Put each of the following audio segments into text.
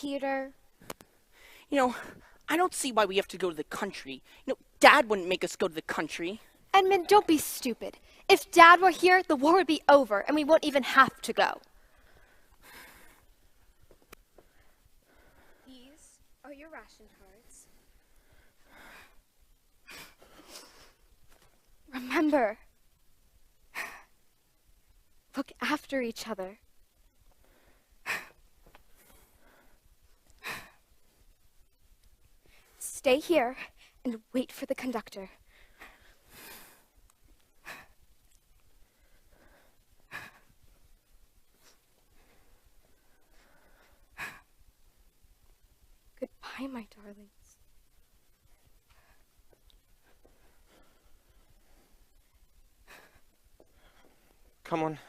Peter. You know, I don't see why we have to go to the country. Dad wouldn't make us go to the country. Edmund, don't be stupid. If Dad were here, the war would be over, and we won't even have to go. These are your ration cards. Remember, look after each other. Stay here and wait for the conductor. Goodbye, my darlings. Come on.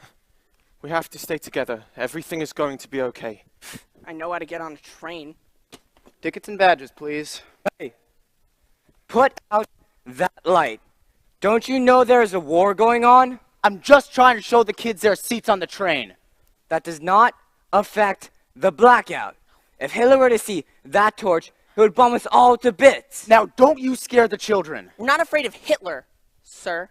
We have to stay together. Everything is going to be okay. I know how to get on a train. Tickets and badges, please. Hey, put out that light. Don't you know there is a war going on? I'm just trying to show the kids their seats on the train. That does not affect the blackout. If Hitler were to see that torch, he would bomb us all to bits. Now, don't you scare the children. We're not afraid of Hitler, sir.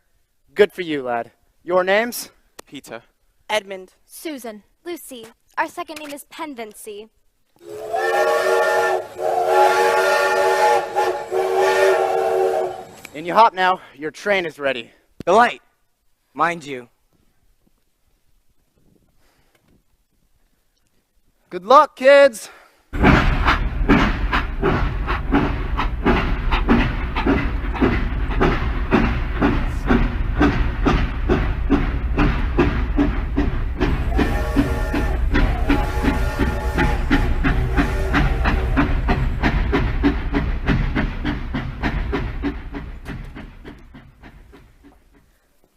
Good for you, lad. Your names? Peter. Edmund. Susan. Lucy. Our second name is Pendency. In you hop now. Your train is ready. The light, mind you. Good luck, kids.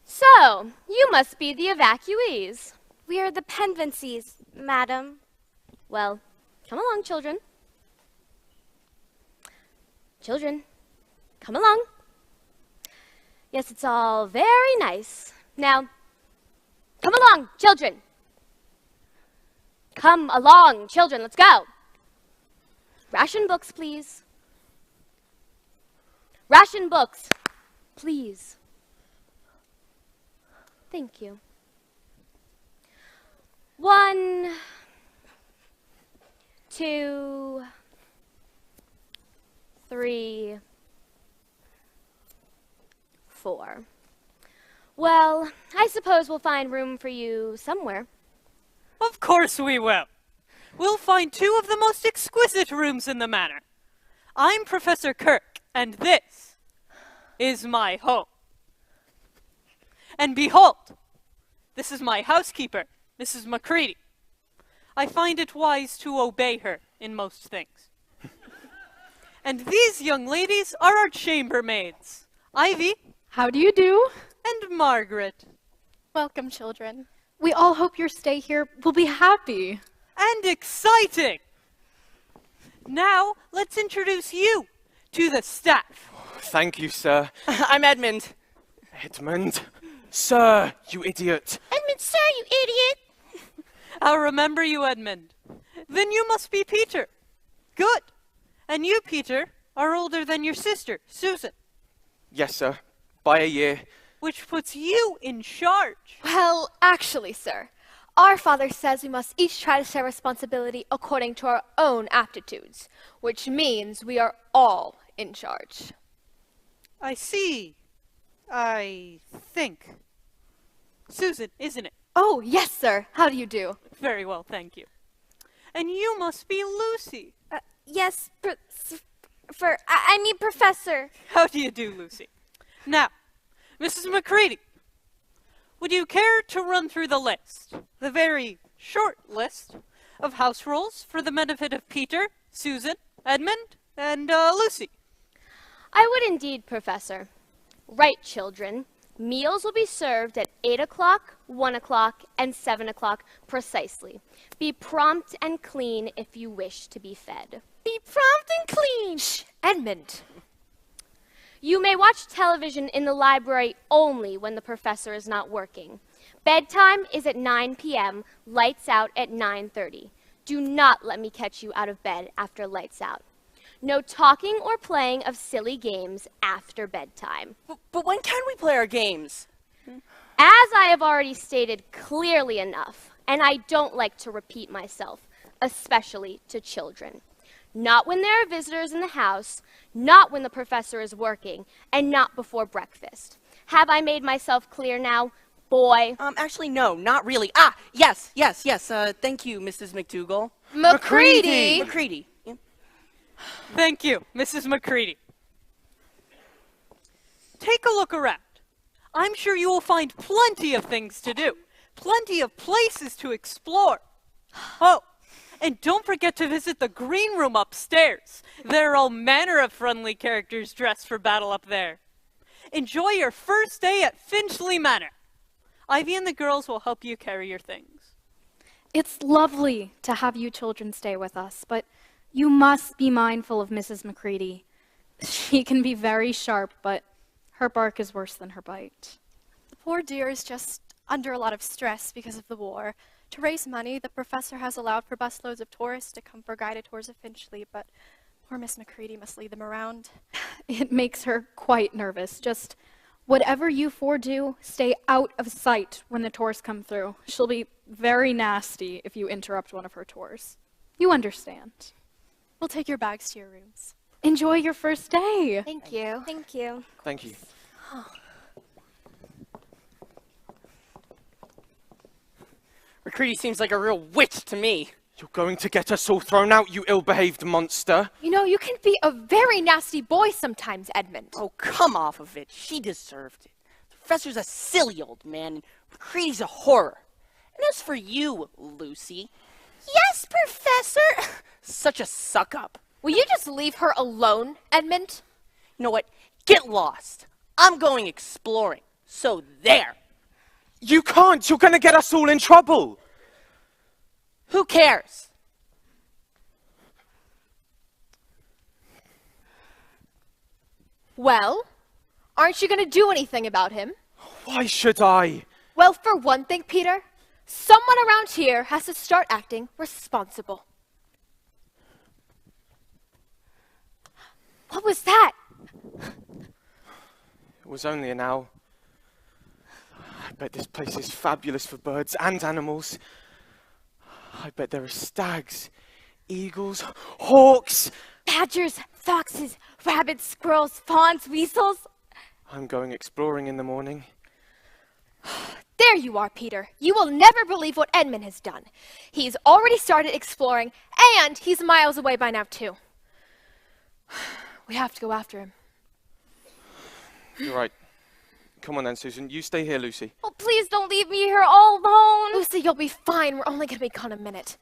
So, you must be the evacuees. We are the Pendencies, madam. Well, come along, children. Children, come along. Yes, it's all very nice. Now, come along, children. Come along, children, let's go. Ration books, please. Ration books, please. Thank you. 1, 2, 3, 4. Well, I suppose we'll find room for you somewhere. Of course we will. We'll find 2 of the most exquisite rooms in the manor. I'm Professor Kirk, and this is my home. And behold, this is my housekeeper, Mrs. Macready. I find it wise to obey her in most things. And these young ladies are our chambermaids, Ivy. How do you do? And Margaret. Welcome, children. We all hope your stay here will be happy. And exciting! Now, let's introduce you to the staff. Thank you, sir. I'm Edmund. Edmund. Sir, you idiot. Edmund, sir, you idiot. I'll remember you, Edmund. Then you must be Peter. Good. And you, Peter, are older than your sister, Susan. Yes, sir. By a year. Which puts you in charge. Well, actually, sir, our father says we must each try to share responsibility according to our own aptitudes, which means we are all in charge. I see. I think. Susan, isn't it? Oh, yes, sir. How do you do? Very well, thank you. And you must be Lucy. Yes, I mean, Professor. How do you do, Lucy? Now, Mrs. Macready, would you care to run through the list, the very short list of house rules for the benefit of Peter, Susan, Edmund, and Lucy? I would indeed, Professor. Right, children. Meals will be served at 8 o'clock, 1 o'clock, and 7 o'clock precisely. Be prompt and clean if you wish to be fed. Be prompt and clean! Shh, Edmund. You may watch television in the library only when the professor is not working. Bedtime is at 9 p.m., lights out at 9:30. Do not let me catch you out of bed after lights out. No talking or playing of silly games after bedtime. But when can we play our games? As I have already stated clearly enough, and I don't like to repeat myself, especially to children. Not when there are visitors in the house, not when the professor is working, and not before breakfast. Have I made myself clear now, boy? Actually, no, not really. Yes. Thank you, Mrs. McDougal. McCready! McCready. Yeah. Thank you, Mrs. McCready. Take a look around. I'm sure you will find plenty of things to do, plenty of places to explore. Oh, and don't forget to visit the green room upstairs. There are all manner of friendly characters dressed for battle up there. Enjoy your first day at Finchley Manor. Ivy and the girls will help you carry your things. It's lovely to have you children stay with us, but you must be mindful of Mrs. McCready. She can be very sharp, but her bark is worse than her bite. The poor dear is just under a lot of stress because of the war. To raise money, the professor has allowed for busloads of tourists to come for guided tours of Finchley, but poor Miss McCready must lead them around. It makes her quite nervous. Just whatever you four do, stay out of sight when the tours come through. She'll be very nasty if you interrupt one of her tours. You understand. We'll take your bags to your rooms. Enjoy your first day. Thank you. Thank you. Thank you. McCready seems like a real witch to me. You're going to get us all thrown out, you ill-behaved monster. You know, you can be a very nasty boy sometimes, Edmund. Oh, come off of it. She deserved it. The professor's a silly old man, and McCready's a horror. And as for you, Lucy... Yes, Professor! Such a suck-up. Will you just leave her alone, Edmund? You know what? Get lost. I'm going exploring. So there. You can't! You're gonna get us all in trouble! Who cares? Well, aren't you going to do anything about him? Why should I? Well, for one thing, Peter, someone around here has to start acting responsible. What was that? It was only an owl. I bet this place is fabulous for birds and animals. I bet there are stags, eagles, hawks. Badgers, foxes, rabbits, squirrels, fawns, weasels. I'm going exploring in the morning. There you are, Peter. You will never believe what Edmund has done. He's already started exploring, and he's miles away by now, too. We have to go after him. You're right. Come on then, Susan. You stay here, Lucy. Oh, please don't leave me here all alone. Lucy, you'll be fine. We're only going to be gone a minute.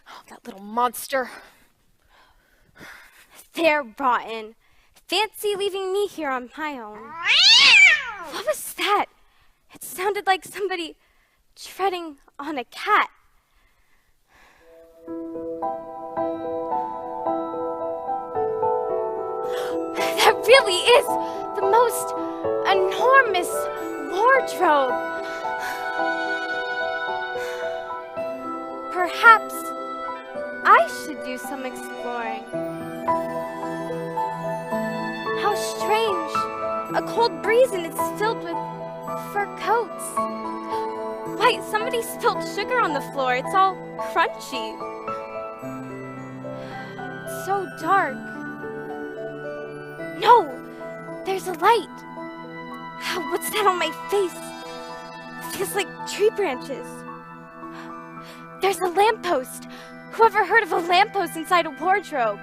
Oh, that little monster. They're rotten. Fancy leaving me here on my own. What was that? It sounded like somebody treading on a cat. That really is the most enormous wardrobe. Perhaps I should do some exploring. How strange. A cold breeze and it's filled with fur coats. Why, somebody spilled sugar on the floor. It's all crunchy. It's so dark. No! There's a light. What's that on my face? It feels like tree branches. There's a lamppost. Whoever heard of a lamppost inside a wardrobe?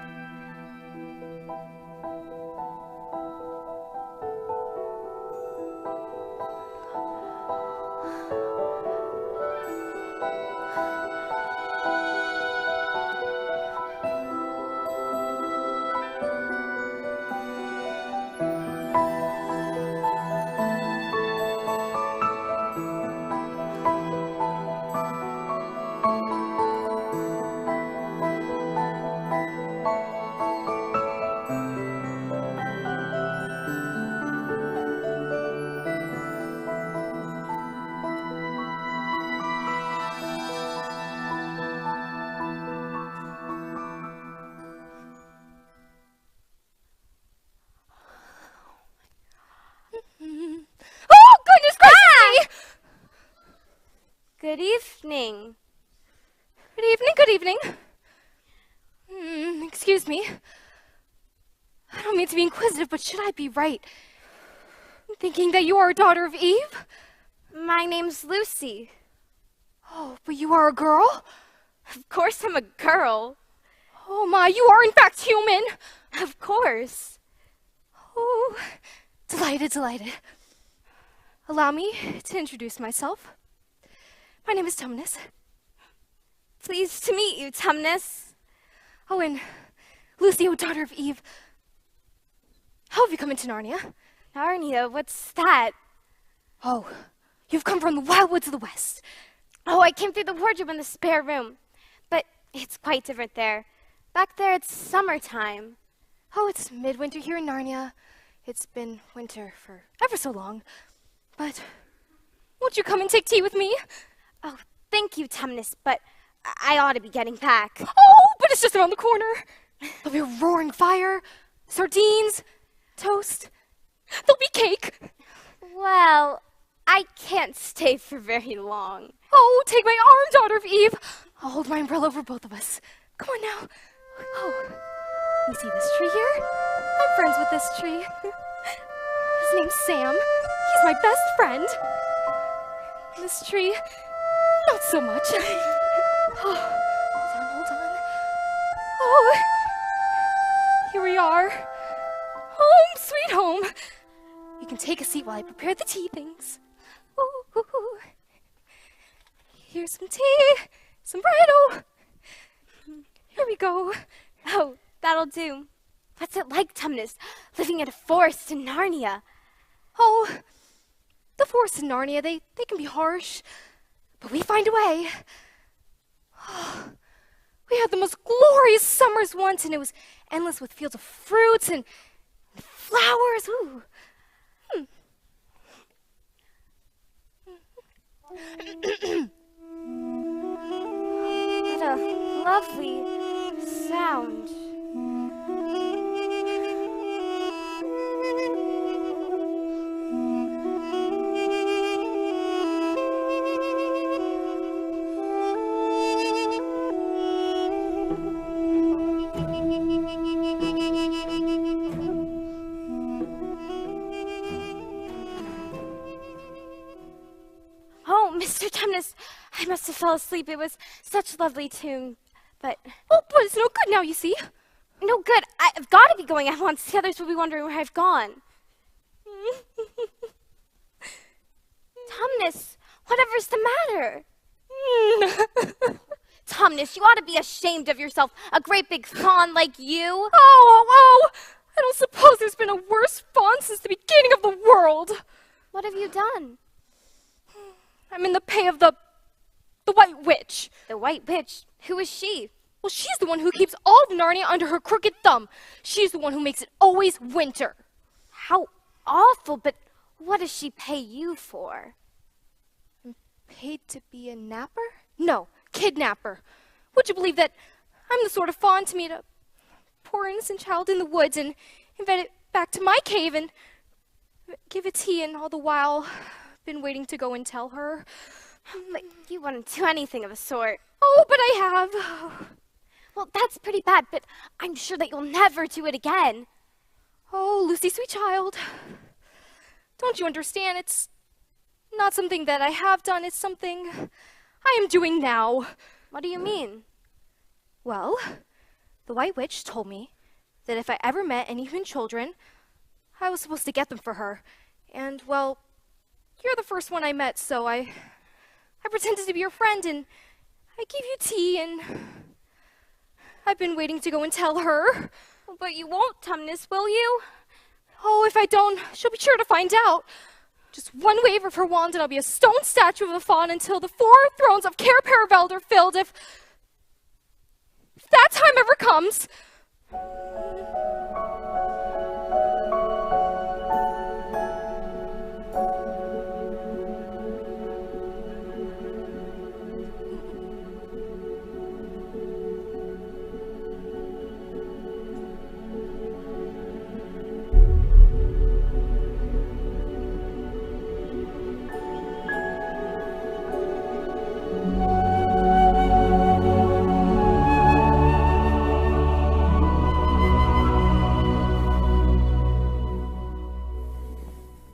Excuse me. I don't mean to be inquisitive, but should I be right in thinking that you are a daughter of Eve? My name's Lucy. Oh, but you are a girl? Of course I'm a girl. Oh my, you are in fact human! Of course. Oh, delighted, delighted. Allow me to introduce myself. My name is Tumnus. Pleased to meet you, Tumnus. Oh, and Lucy, O daughter of Eve. How have you come into Narnia? Narnia, what's that? Oh, you've come from the wild woods of the west. Oh, I came through the wardrobe in the spare room. But it's quite different there. Back there, it's summertime. Oh, it's midwinter here in Narnia. It's been winter for ever so long. But won't you come and take tea with me? Oh, thank you, Tumnus, but I ought to be getting back. Oh, but it's just around the corner. There'll be a roaring fire, sardines, toast. There'll be cake. Well, I can't stay for very long. Oh, take my arm, daughter of Eve. I'll hold my umbrella over both of us. Come on now. Oh, you see this tree here? I'm friends with this tree. His name's Sam. He's my best friend. This tree, not so much. Oh, hold on. Oh, here we are. Home, sweet home. You can take a seat while I prepare the tea things. Ooh, ooh, ooh. Here's some tea, some bread. Oh, here we go. Oh, that'll do. What's it like, Tumnus, living in a forest in Narnia? Oh, the forests in Narnia, they can be harsh, but we find a way. Oh, we had the most glorious summers once, and it was endless with fields of fruits and flowers. Ooh. What a lovely sound. Oh, Mr. Tumnus, I must have fell asleep. It was such a lovely tune, but... Oh, but it's no good now, you see. No good. I've got to be going at once. The others will be wondering where I've gone. Tumnus, whatever's the matter? Tumnus, you ought to be ashamed of yourself. A great big fawn like you. Oh! I don't suppose there's been a worse fawn since the beginning of the world. What have you done? I'm in the pay of the White Witch. The White Witch? Who is she? Well, she's the one who keeps all of Narnia under her crooked thumb. She's the one who makes it always winter. How awful, but what does she pay you for? I'm paid to be a napper? No, kidnapper. Would you believe that I'm the sort of fawn to meet a poor innocent child in the woods and invite it back to my cave and give it tea, and all the while been waiting to go and tell her? But you wouldn't do anything of the sort. Oh, but I have. Well, that's pretty bad, but I'm sure that you'll never do it again. Oh, Lucy, sweet child. Don't you understand? It's not something that I have done. It's something I am doing now. What do you mean? Well, the White Witch told me that if I ever met any human children, I was supposed to get them for her. And, well, you're the first one I met, so I pretended to be your friend, and I gave you tea, and I've been waiting to go and tell her. But you won't, Tumnus, will you? Oh, if I don't, she'll be sure to find out. Just one wave of her wand, and I'll be a stone statue of a fawn until the 4 thrones of Cair Paravel are filled. If that time ever comes.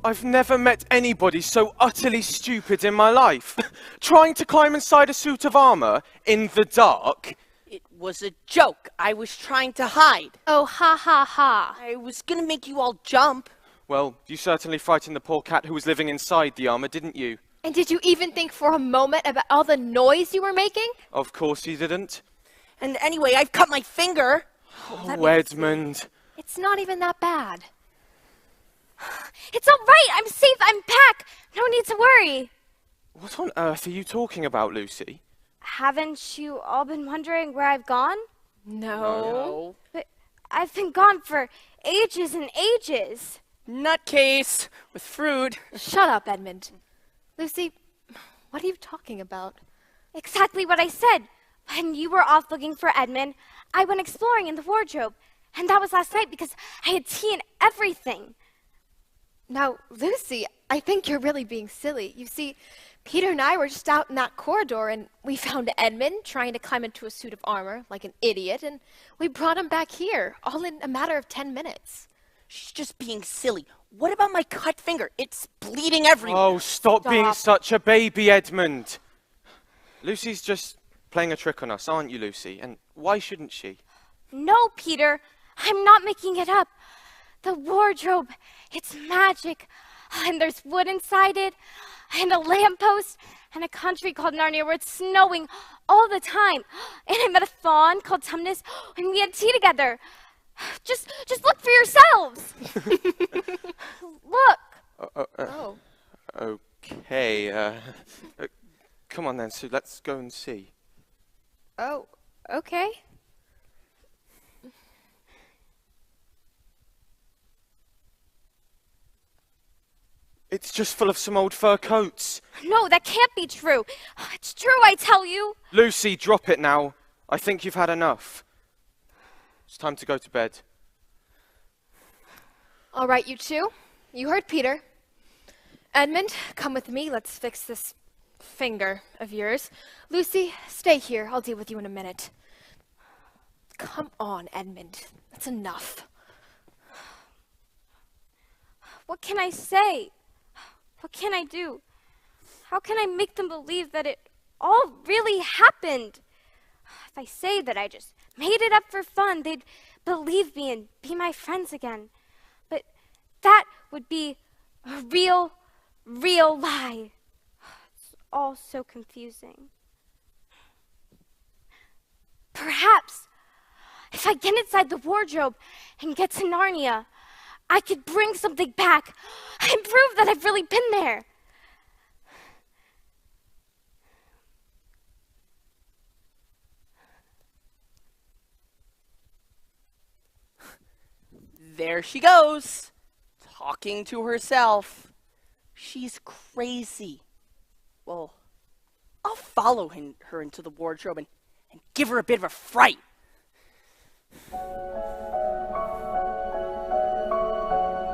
I've never met anybody so utterly stupid in my life. Trying to climb inside a suit of armor in the dark. It was a joke. I was trying to hide. Oh, ha ha ha. I was gonna make you all jump. Well, you certainly frightened the poor cat who was living inside the armor, didn't you? And did you even think for a moment about all the noise you were making? Of course you didn't. And anyway, I've cut my finger. Oh, Edmund. It's not even that bad. It's all right. I'm safe. I'm back. No need to worry. What on earth are you talking about, Lucy? Haven't you all been wondering where I've gone? No. But I've been gone for ages and ages. Nutcase with fruit. Shut up, Edmund. Lucy, what are you talking about? Exactly what I said. When you were off looking for Edmund, I went exploring in the wardrobe. And that was last night because I had tea and everything. Now, Lucy, I think you're really being silly. You see, Peter and I were just out in that corridor and we found Edmund trying to climb into a suit of armor like an idiot, and we brought him back here, all in a matter of 10 minutes. She's just being silly. What about my cut finger? It's bleeding everywhere. Oh, stop being such a baby, Edmund. Lucy's just playing a trick on us, aren't you, Lucy? And why shouldn't she? No, Peter. I'm not making it up. The wardrobe, it's magic. And there's wood inside it, and a lamppost, and a country called Narnia where it's snowing all the time. And I met a fawn called Tumnus, and we had tea together. Just look for yourselves. Look. Okay, come on then, Sue, let's go and see. Oh, okay. It's just full of some old fur coats. No, that can't be true. It's true, I tell you. Lucy, drop it now. I think you've had enough. It's time to go to bed. All right, you two. You heard Peter. Edmund, come with me. Let's fix this finger of yours. Lucy, stay here. I'll deal with you in a minute. Come on, Edmund. That's enough. What can I say? What can I do? How can I make them believe that it all really happened? If I say that I just made it up for fun, they'd believe me and be my friends again. But that would be a real lie. It's all so confusing. Perhaps if I get inside the wardrobe and get to Narnia, I could bring something back and prove that I've really been there. There she goes, talking to herself. She's crazy. Well, I'll follow her into the wardrobe and give her a bit of a fright.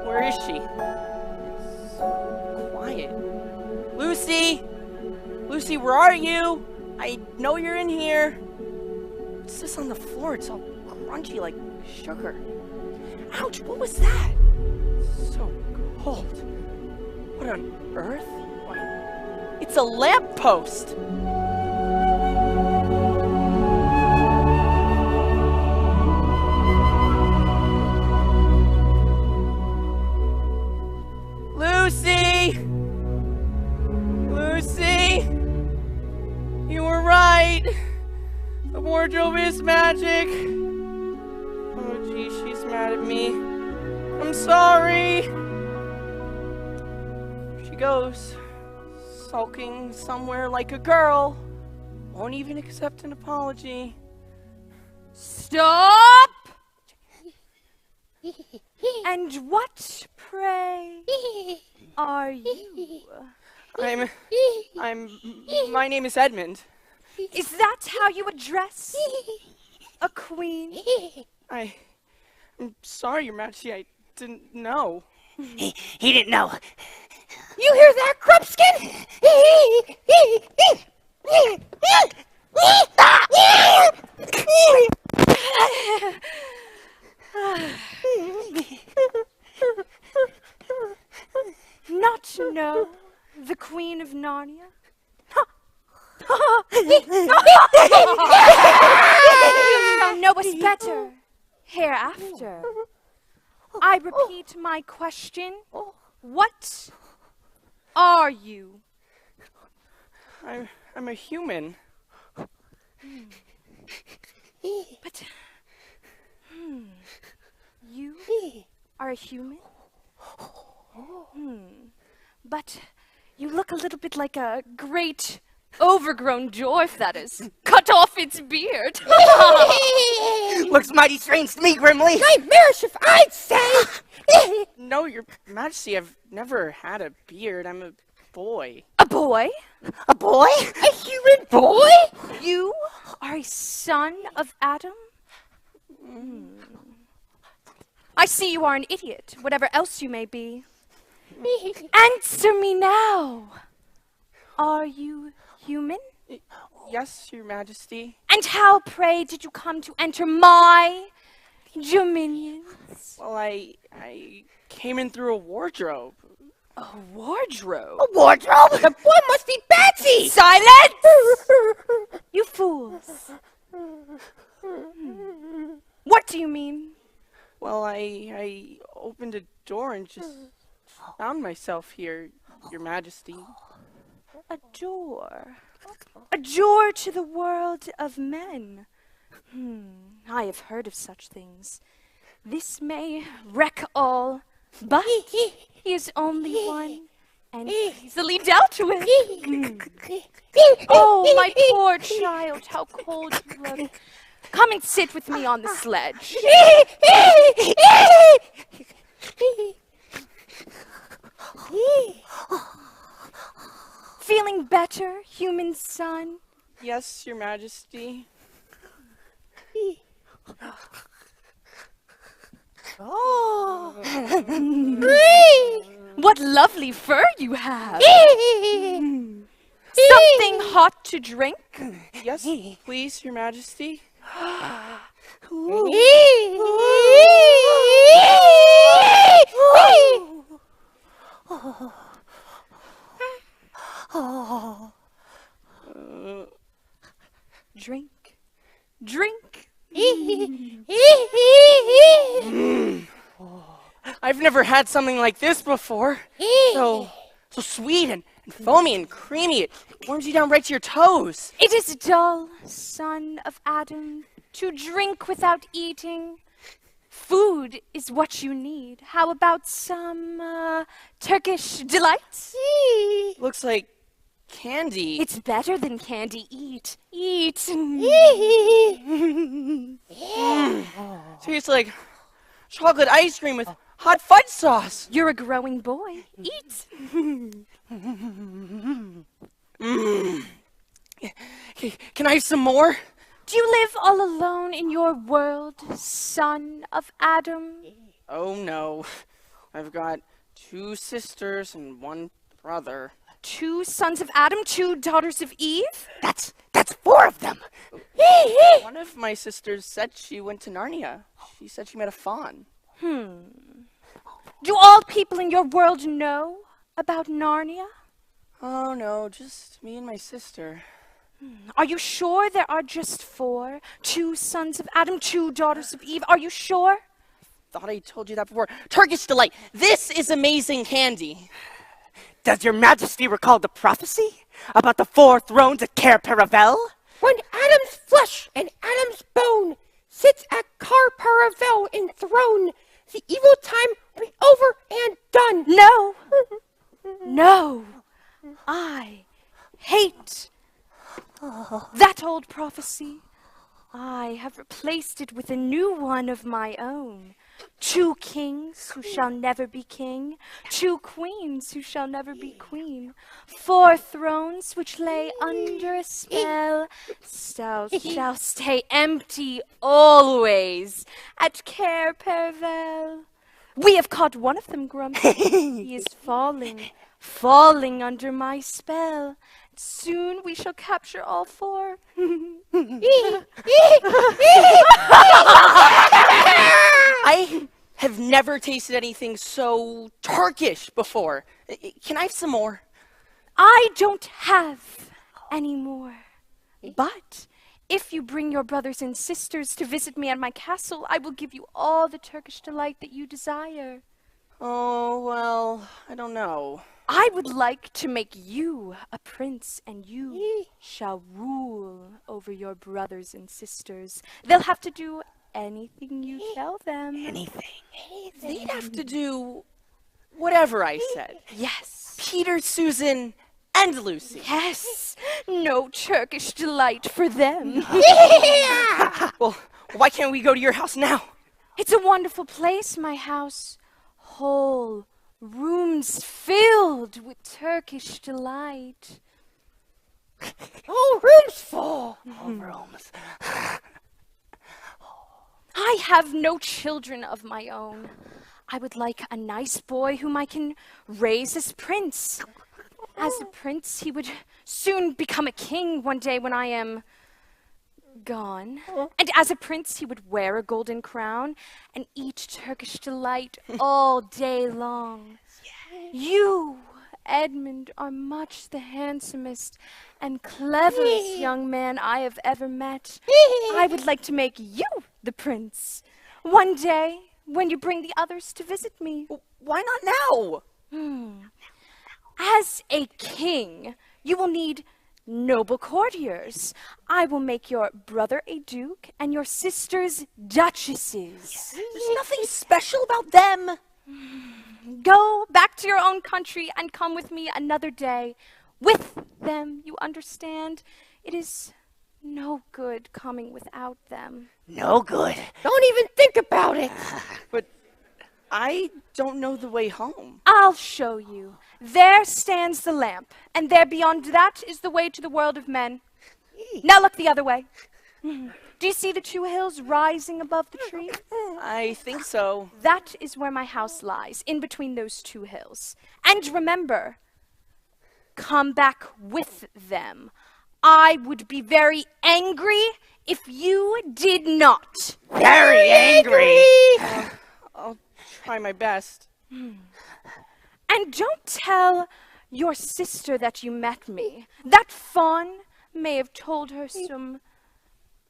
Where is she? It's so quiet. Lucy! Lucy, where are you? I know you're in here. What's this on the floor? It's all crunchy like sugar. Ouch, what was that? So cold. What on earth? Why, it's a lamppost! Lucy! Lucy! You were right! The wardrobe is magic! Oh gee, she's mad at me. I'm sorry! She goes, sulking somewhere like a girl. Won't even accept an apology. Stop! And what, pray, are you? My name is Edmund. Is that how you address a queen? I'm sorry, Your Majesty, I didn't know. He didn't know. You hear that, Krupskin? know the Queen of Narnia? You shall know us better hereafter. I repeat my question. What are you? I'm a human. But, you are a human? But you look a little bit like a great overgrown dwarf that has cut off its beard. Looks mighty strange to me, Grimly. Nightmarish, if I'd say. No, Your Majesty, I've never had a beard. I'm a boy. A boy? A boy? A human boy? You are a son of Adam? I see you are an idiot, whatever else you may be. Answer me now. Are you human? Yes, Your Majesty. And how, pray, did you come to enter my dominions? Well, I came in through a wardrobe. A wardrobe? A wardrobe? The boy must be Betsy! Silence! You fools. What do you mean? Well, I opened a door and just found myself here, Your Majesty. A door. A door to the world of men. I have heard of such things. This may wreck all, but he is only one, and easily dealt with. Oh, my poor child, how cold you look. Come and sit with me on the sledge. Feeling better, human son? Yes, Your Majesty. What lovely fur you have. Something hot to drink? Yes, please, Your Majesty. Drink. Drink. I've never had something like this before. So sweet and foamy and creamy. It warms you down right to your toes. It is dull, son of Adam, to drink without eating. Food is what you need. How about some Turkish delights? Looks like candy. It's better than candy. Eat. Eat. Tastes like chocolate ice cream with hot fudge sauce. You're a growing boy. Eat. Can I have some more? Do you live all alone in your world, son of Adam? Oh no. I've got 2 sisters and 1 brother. 2 sons of Adam, 2 daughters of Eve? That's 4 of them. One of my sisters said she went to Narnia. She said she met a fawn. Do all people in your world know about Narnia? Oh no, just me and my sister. Are you sure there are just 4? 2 sons of Adam, 2 daughters of Eve. Are you sure? Thought I told you that before. Turkish Delight. This is amazing candy. Does Your Majesty recall the prophecy about the 4 thrones at Cair Paravel? When Adam's flesh and Adam's bone sits at Cair Paravel enthroned, the evil time will be over and done. No. No. I hate that old prophecy. I have replaced it with a new one of my own. 2 kings who shall never be king, 2 queens who shall never be queen, 4 thrones which lay under a spell, shall stay empty always at Cair Paravel. We have caught one of them, Grumpy. He is falling under my spell. Soon we shall capture all 4. I have never tasted anything so Turkish before. Can I have some more? I don't have any more. But if you bring your brothers and sisters to visit me at my castle, I will give you all the Turkish delight that you desire. Oh, well, I don't know. I would like to make you a prince, and you shall rule over your brothers and sisters. They'll have to do anything you tell them. Anything. They'd have to do whatever I said. Yes. Peter, Susan, and Lucy. Yes. No Turkish delight for them. Well, why can't we go to your house now? It's a wonderful place, my house. Whole rooms filled with Turkish delight. Oh, rooms full. Oh, rooms. I have no children of my own. I would like a nice boy whom I can raise as prince. As a prince, he would soon become a king one day when I am gone. And as a prince, he would wear a golden crown and eat Turkish delight all day long. You, Edmund, are much the handsomest and cleverest young man I have ever met. I would like to make you the prince one day when you bring the others to visit me. Why not now? As a king, you will need noble courtiers. I will make your brother a duke and your sisters duchesses. There's nothing special about them. Go back to your own country and come with me another day. With them, you understand? It is no good coming without them. No good. Don't even think about it. But I don't know the way home. I'll show you. There stands the lamp, and there beyond that is the way to the world of men. Now look the other way. Do you see the two hills rising above the tree? I think so. That is where my house lies, in between those two hills. And remember, come back with them. I would be very angry if you did not. Very angry. I'll try my best. And don't tell your sister that you met me. That fawn may have told her some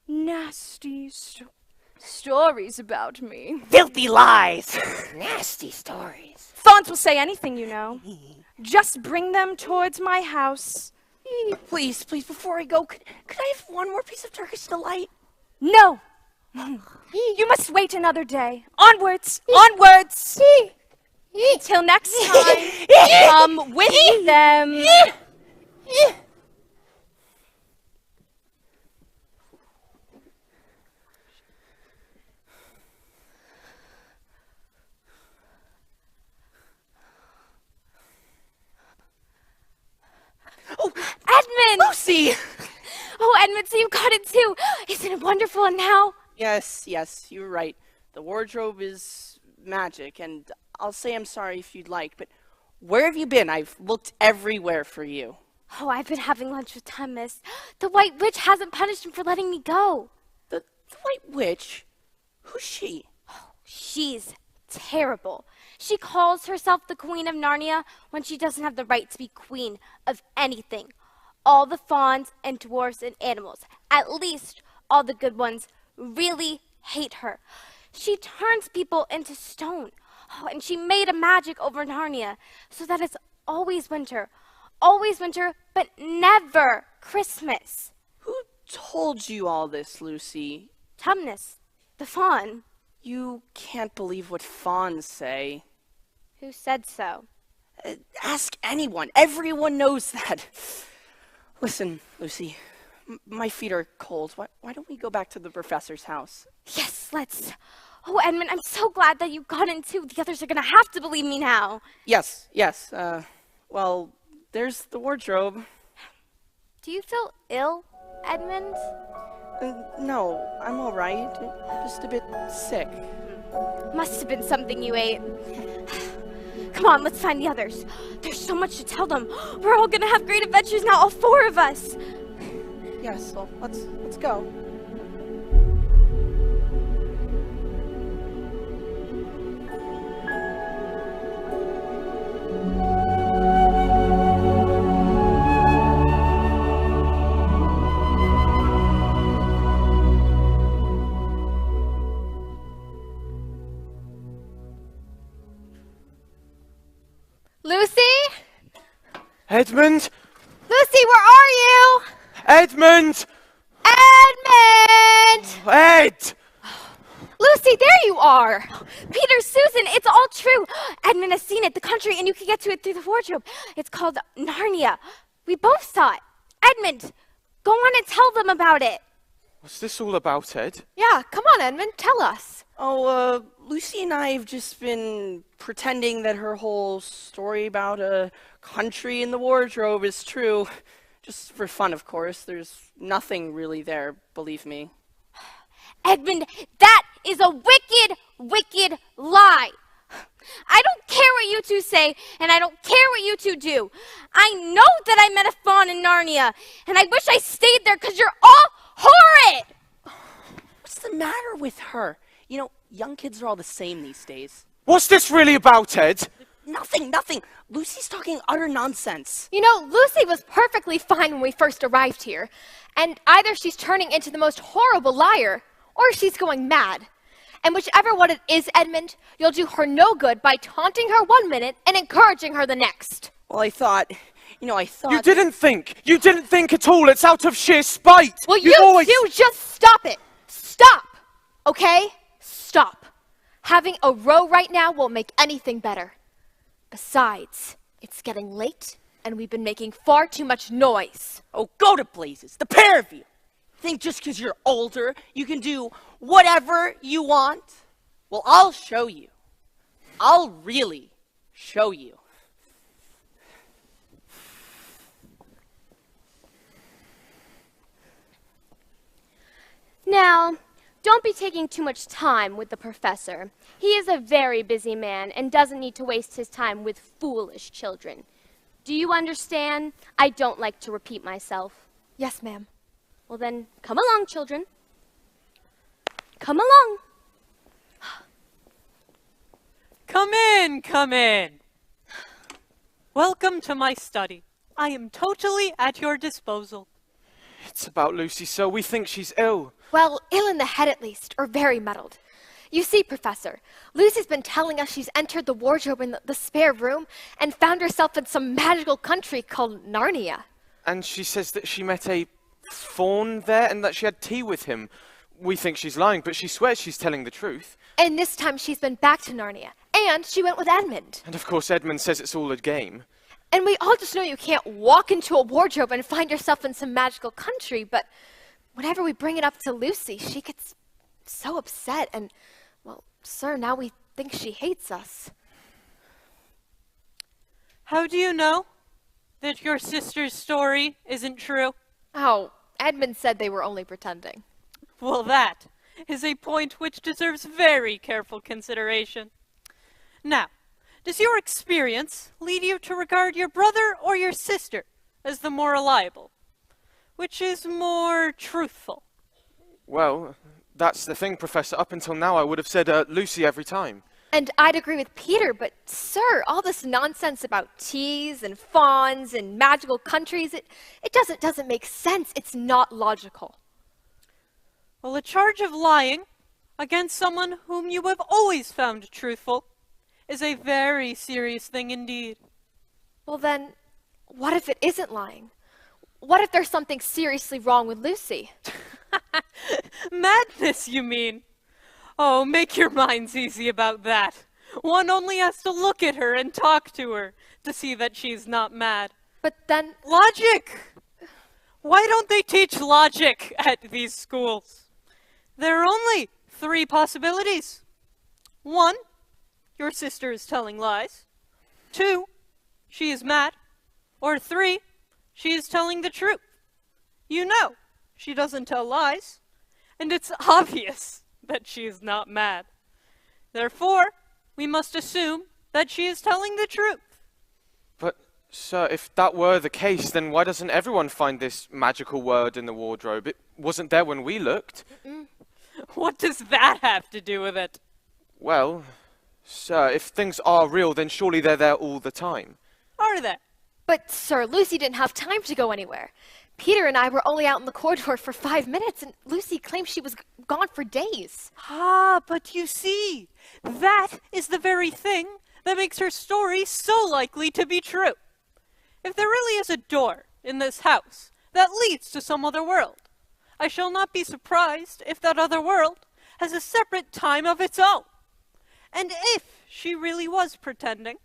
nasty stories about me. Filthy lies. Nasty stories. Fawns will say anything, you know. Just bring them towards my house. Please, before I go, could I have one more piece of Turkish delight? No. You must wait another day. Onwards, onwards. Till next time, come with them. Oh, Edmund! Lucy! Oh, Edmund, so you got it too. Isn't it wonderful? And now? Yes, you're right. The wardrobe is magic, and I'll say I'm sorry if you'd like, but where have you been? I've looked everywhere for you. Oh, I've been having lunch with Temmis. The White Witch hasn't punished him for letting me go. The White Witch? Who's she? She's terrible. She calls herself the Queen of Narnia when she doesn't have the right to be queen of anything. All the fawns and dwarves and animals, at least all the good ones, really hate her. She turns people into stone. Oh, and she made a magic over Narnia so that it's always winter, but never Christmas. Who told you all this, Lucy? Tumnus, the fawn. You can't believe what fawns say. Who said so? Ask anyone. Everyone knows that. Listen, Lucy, my feet are cold. Why don't we go back to the professor's house? Yes, let's. Oh, Edmund, I'm so glad that you got in too. The others are gonna have to believe me now. Yes. Well, there's the wardrobe. Do you feel ill, Edmund? No, I'm all right. Just a bit sick. Must have been something you ate. Come on, let's find the others. There's so much to tell them. We're all gonna have great adventures now, all four of us. Yes, well, let's go. Lucy? Edmund? Lucy, where are you? Edmund! Edmund! Ed! Lucy, there you are! Peter, Susan, it's all true. Edmund has seen it, the country, and you can get to it through the wardrobe. It's called Narnia. We both saw it. Edmund, go on and tell them about it. What's this all about, Ed? Yeah, come on, Edmund, tell us. Oh, Lucy and I have just been pretending that her whole story about a country in the wardrobe is true. Just for fun, of course. There's nothing really there, believe me. Edmund, that is a wicked, wicked lie. I don't care what you two say, and I don't care what you two do. I know that I met a fawn in Narnia, and I wish I stayed there because you're all horrid. What's the matter with her? You know, young kids are all the same these days. What's this really about, Ed? Nothing. Lucy's talking utter nonsense. You know, Lucy was perfectly fine when we first arrived here, and either she's turning into the most horrible liar, or she's going mad. And whichever one it is, Edmund, you'll do her no good by taunting her 1 minute and encouraging her the next. Well, I thought... You didn't think! You didn't think at all! It's out of sheer spite! Well, You've you just stop it! Stop! Okay? Stop. Having a row right now won't make anything better. Besides, it's getting late, and we've been making far too much noise. Oh, go to blazes, the pair of you! Think just because you're older, you can do whatever you want? Well, I'll show you. I'll really show you. Now, don't be taking too much time with the professor. He is a very busy man and doesn't need to waste his time with foolish children. Do you understand? I don't like to repeat myself. Yes, ma'am. Well then, come along, children. Come along. Come in. Welcome to my study. I am totally at your disposal. It's about Lucy, sir. We think she's ill. Well, ill in the head at least, or very muddled. You see, Professor, Lucy's been telling us she's entered the wardrobe in the spare room and found herself in some magical country called Narnia. And she says that she met a fawn there and that she had tea with him. We think she's lying, but she swears she's telling the truth. And this time she's been back to Narnia. And she went with Edmund. And of course Edmund says it's all a game. And we all just know you can't walk into a wardrobe and find yourself in some magical country, but whenever we bring it up to Lucy, she gets so upset and, well, sir, now we think she hates us. How do you know that your sister's story isn't true? Oh, Edmund said they were only pretending. Well, that is a point which deserves very careful consideration. Now, does your experience lead you to regard your brother or your sister as the more reliable? Which is more truthful? Well, that's the thing, Professor. Up until now, I would have said Lucy every time. And I'd agree with Peter, but sir, all this nonsense about teas and fawns and magical countries, it doesn't make sense. It's not logical. Well, a charge of lying against someone whom you have always found truthful is a very serious thing indeed. Well then, what if it isn't lying? What if there's something seriously wrong with Lucy? Madness, you mean? Oh, make your minds easy about that. One only has to look at her and talk to her to see that she's not mad. But then... Logic! Why don't they teach logic at these schools? There are only 3 possibilities. 1, your sister is telling lies. 2, she is mad. Or 3, she is telling the truth. You know, she doesn't tell lies. And it's obvious that she is not mad. Therefore, we must assume that she is telling the truth. But, sir, if that were the case, then why doesn't everyone find this magical word in the wardrobe? It wasn't there when we looked. What does that have to do with it? Well, sir, if things are real, then surely they're there all the time. Are they? But, sir, Lucy didn't have time to go anywhere. Peter and I were only out in the corridor for 5 minutes, and Lucy claimed she was gone for days. Ah, but you see, that is the very thing that makes her story so likely to be true? If there really is a door in this house that leads to some other world, I shall not be surprised if that other world has a separate time of its own. And if she really was pretending,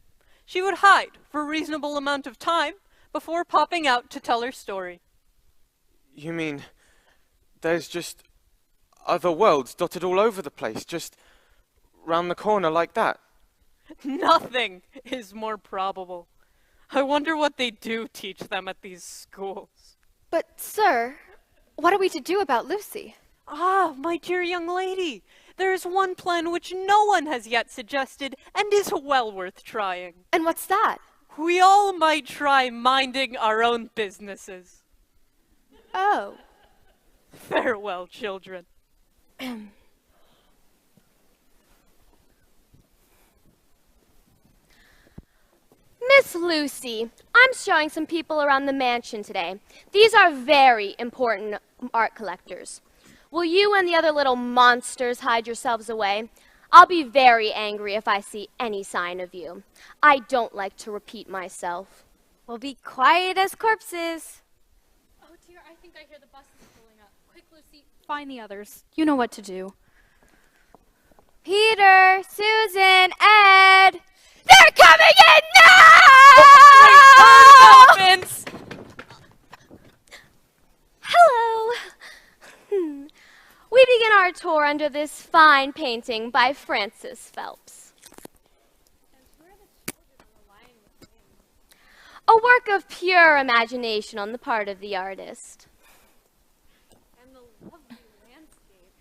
she would hide for a reasonable amount of time before popping out to tell her story. You mean there's just other worlds dotted all over the place, just round the corner like that? Nothing is more probable. I wonder what they do teach them at these schools. But, sir, what are we to do about Lucy? Ah, my dear young lady, there is one plan which no one has yet suggested and is well worth trying. And what's that? We all might try minding our own businesses. Oh. Farewell, children. Miss Lucy, I'm showing some people around the mansion today. These are very important art collectors. Will you and the other little monsters hide yourselves away? I'll be very angry if I see any sign of you. I don't like to repeat myself. We'll be quiet as corpses. Oh dear, I think I hear the buses pulling up. Quick, Lucy, find the others. You know what to do. Peter, Susan, Ed. They're coming in now! Vince! Hello. We begin our tour under this fine painting by Francis Phelps. A work of pure imagination on the part of the artist. And the lovely landscape.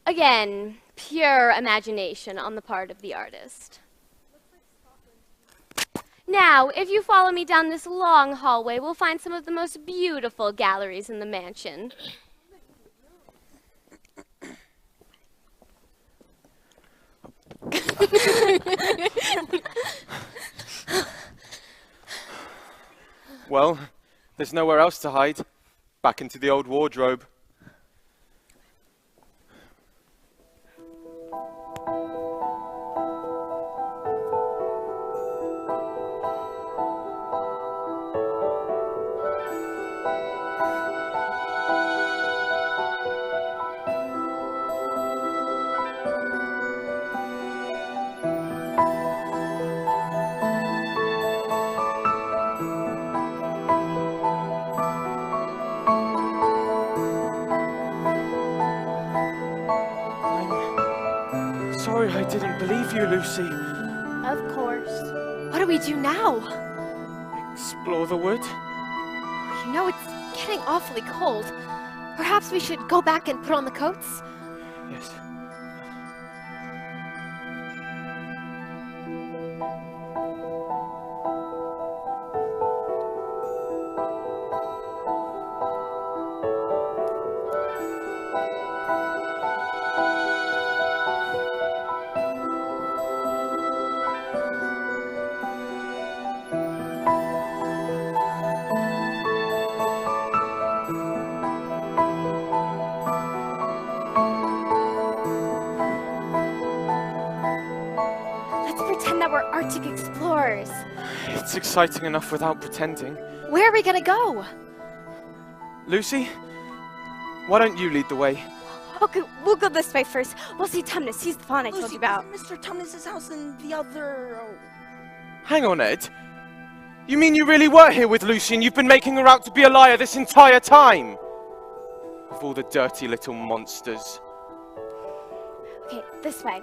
Again, pure imagination on the part of the artist. Now, if you follow me down this long hallway, we'll find some of the most beautiful galleries in the mansion. Well, there's nowhere else to hide. Back into the old wardrobe. Sorry I didn't believe you, Lucy. Of course. What do we do now? Explore the wood? You know, it's getting awfully cold. Perhaps we should go back and put on the coats? Yes. Pretend that we're Arctic explorers. It's exciting enough without pretending. Where are we gonna go? Lucy, why don't you lead the way? Okay, we'll go this way first. We'll see Tumnus. He's the fawn I told you about. Mr. Tumnus' house and the other... Hang on, Ed. You mean you really were here with Lucy and you've been making her out to be a liar this entire time? Of all the dirty little monsters. Okay, this way.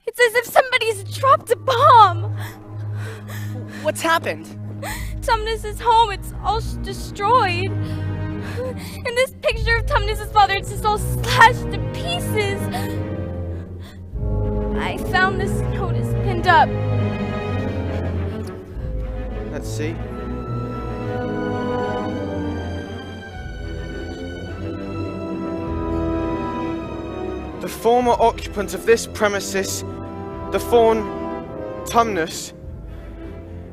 It's as if somebody's dropped a bomb! What's happened? Tumnus' home, it's all destroyed. And this picture of Tumnus' father, it's just all slashed to pieces. I found this notice pinned up. Let's see. The former occupant of this premises, the fawn Tumnus,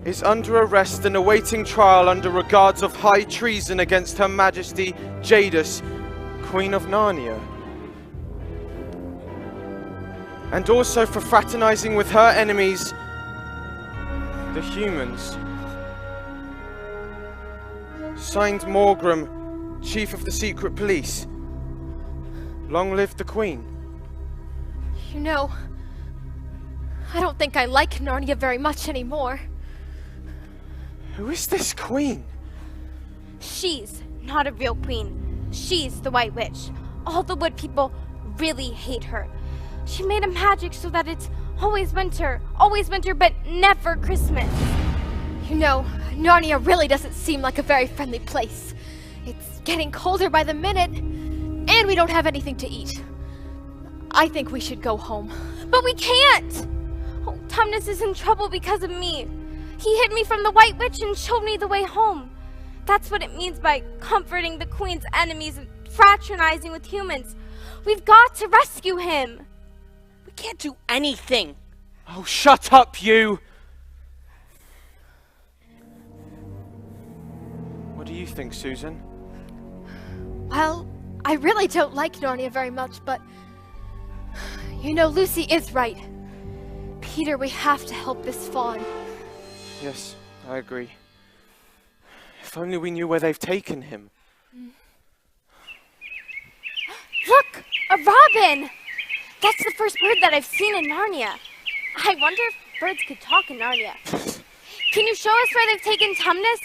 is under arrest and awaiting trial under regards of high treason against Her Majesty Jadis, Queen of Narnia. And also for fraternizing with her enemies, the humans. Signed Morgrim, Chief of the Secret Police. Long live the Queen. You know, I don't think I like Narnia very much anymore. Who is this Queen? She's not a real queen. She's the White Witch. All the wood people really hate her. She made a magic so that it's always winter, but never Christmas. You know, Narnia really doesn't seem like a very friendly place. It's getting colder by the minute, and we don't have anything to eat. I think we should go home. But we can't! Oh, Tumnus is in trouble because of me. He hid me from the White Witch and showed me the way home. That's what it means by comforting the Queen's enemies and fraternizing with humans. We've got to rescue him. We can't do anything. Oh, shut up, you! What do you think, Susan? Well, I really don't like Narnia very much, but you know, Lucy is right. Peter, we have to help this fawn. Yes, I agree. If only we knew where they've taken him. Look! A robin! That's the first bird that I've seen in Narnia. I wonder if birds could talk in Narnia. Can you show us where they've taken Tumnus?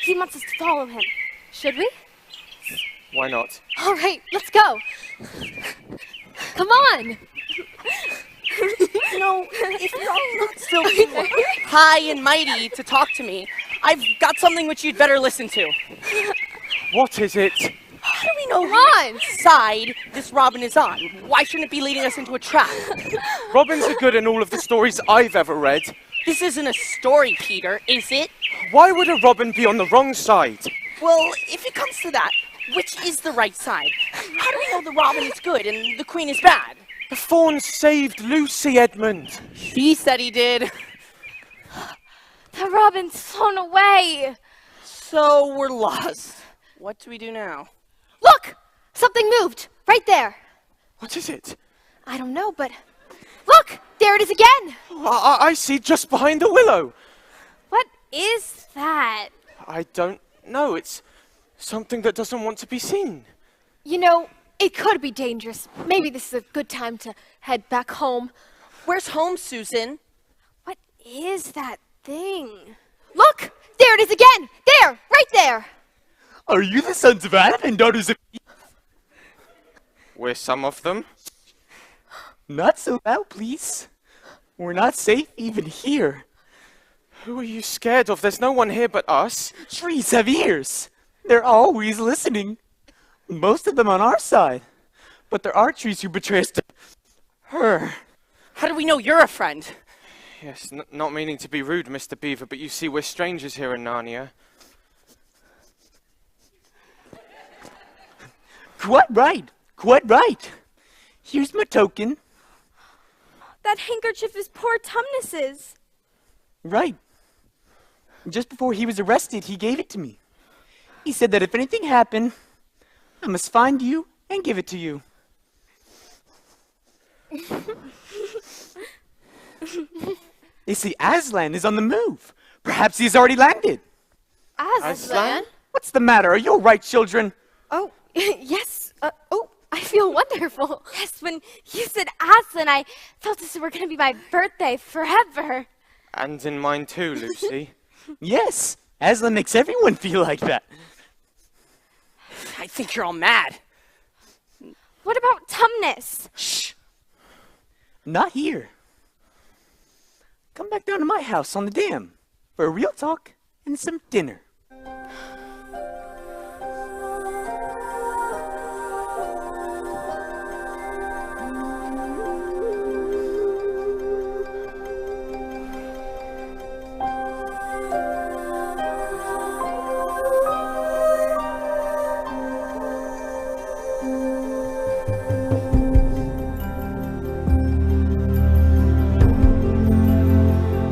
He wants us to follow him. Should we? Why not? All right, let's go. Come on! No, if you're not still high and mighty to talk to me, I've got something which you'd better listen to. What is it? How do we know Come on! side this robin is on? Why shouldn't it be leading us into a trap? Robins are good in all of the stories I've ever read. This isn't a story, Peter, is it? Why would a robin be on the wrong side? Well, if it comes to that, which is the right side? How do we know the robin is good and the queen is bad? The fawn saved Lucy, Edmund. He said he did. The robin's flown away. So we're lost. What do we do now? Look! Something moved! Right there! What is it? I don't know, but look! There it is again! I see just behind the willow. What is that? I don't know. It's something that doesn't want to be seen. You know, it could be dangerous. Maybe this is a good time to head back home. Where's home, Susan? What is that thing? Look! There it is again! There! Right there! Are you the sons of Adam and daughters of... We're some of them. Not so loud, please. We're not safe even here. Who are you scared of? There's no one here but us. Trees have ears. They're always listening. Most of them on our side. But there are trees who betray us to her. How do we know you're a friend? Yes, not meaning to be rude, Mr. Beaver, but you see, we're strangers here in Narnia. Quite right. Quite right. Here's my token. That handkerchief is poor Tumnus's. Right. Just before he was arrested, he gave it to me. He said that if anything happened, I must find you and give it to you. They say Aslan is on the move. Perhaps he's already landed. Aslan? What's the matter? Are you all right, children? Oh, yes. I feel wonderful. Yes, when you said Aslan, I felt as if it were going to be my birthday forever. And in mine too, Lucy. Yes, Aslan makes everyone feel like that. I think you're all mad. What about Tumnus? Shh. Not here. Come back down to my house on the dam for a real talk and some dinner.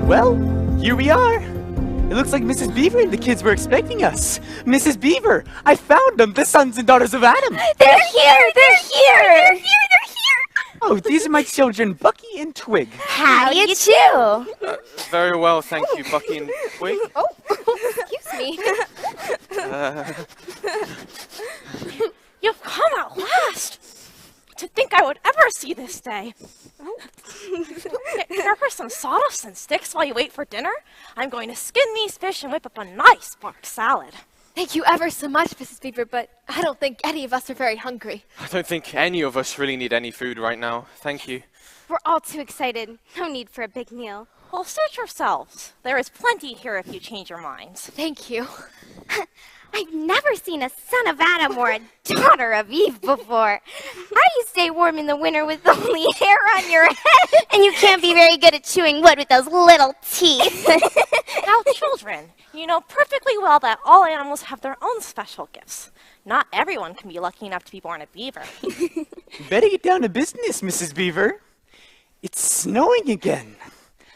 Well, here we are. It looks like Mrs. Beaver and the kids were expecting us. Mrs. Beaver, I found them, the sons and daughters of Adam. They're here! They're here! Oh, these are my children, Bucky and Twig. How do you do? Very well, thank you, Bucky and Twig. Oh, excuse me. You've come at last! To think I would ever see this day. Care for some sawdust and sticks while you wait for dinner? I'm going to skin these fish and whip up a nice bark salad. Thank you ever so much, Mrs. Beaver, but I don't think any of us are very hungry. I don't think any of us really need any food right now. Thank you. We're all too excited. No need for a big meal. Well, suit yourselves. There is plenty here if you change your minds. Thank you. I've never seen a son of Adam or a daughter of Eve before. How do you stay warm in the winter with only hair on your head? And you can't be very good at chewing wood with those little teeth. Now, children, you know perfectly well that all animals have their own special gifts. Not everyone can be lucky enough to be born a beaver. Better get down to business, Mrs. Beaver. It's snowing again.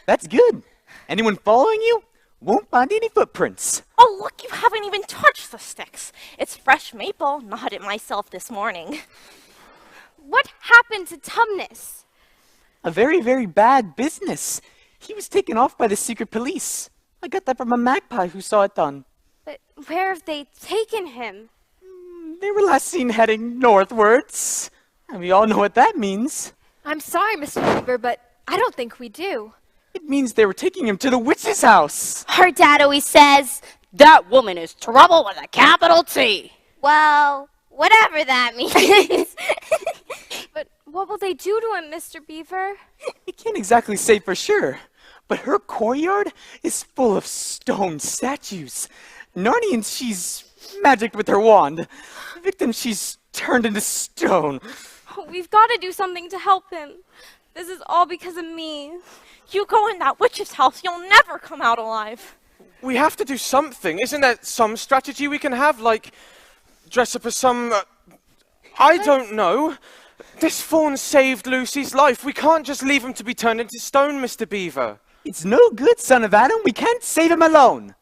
That's good. Anyone following you won't find any footprints. Oh, look, you haven't even touched the sticks. It's fresh maple, gnawed it myself this morning. What happened to Tumnus? A very, very bad business. He was taken off by the secret police. I got that from a magpie who saw it done. But where have they taken him? They were last seen heading northwards. And we all know what that means. I'm sorry, Mr. Beaver, but I don't think we do. It means they were taking him to the witch's house. Her dad always says, That woman is trouble with a capital T. well, whatever that means. But what will they do to him, Mr. Beaver? I can't exactly say for sure, but her courtyard is full of stone statues. Narnian, she's magicked with her wand. The victim, she's turned into stone. We've got to do something to help him. This is all because of me. You go in that witch's house, you'll never come out alive. We have to do something. Isn't there some strategy we can have? Like, dress up as some... I don't know. This fawn saved Lucy's life. We can't just leave him to be turned into stone, Mr. Beaver. It's no good, son of Adam. We can't save him alone.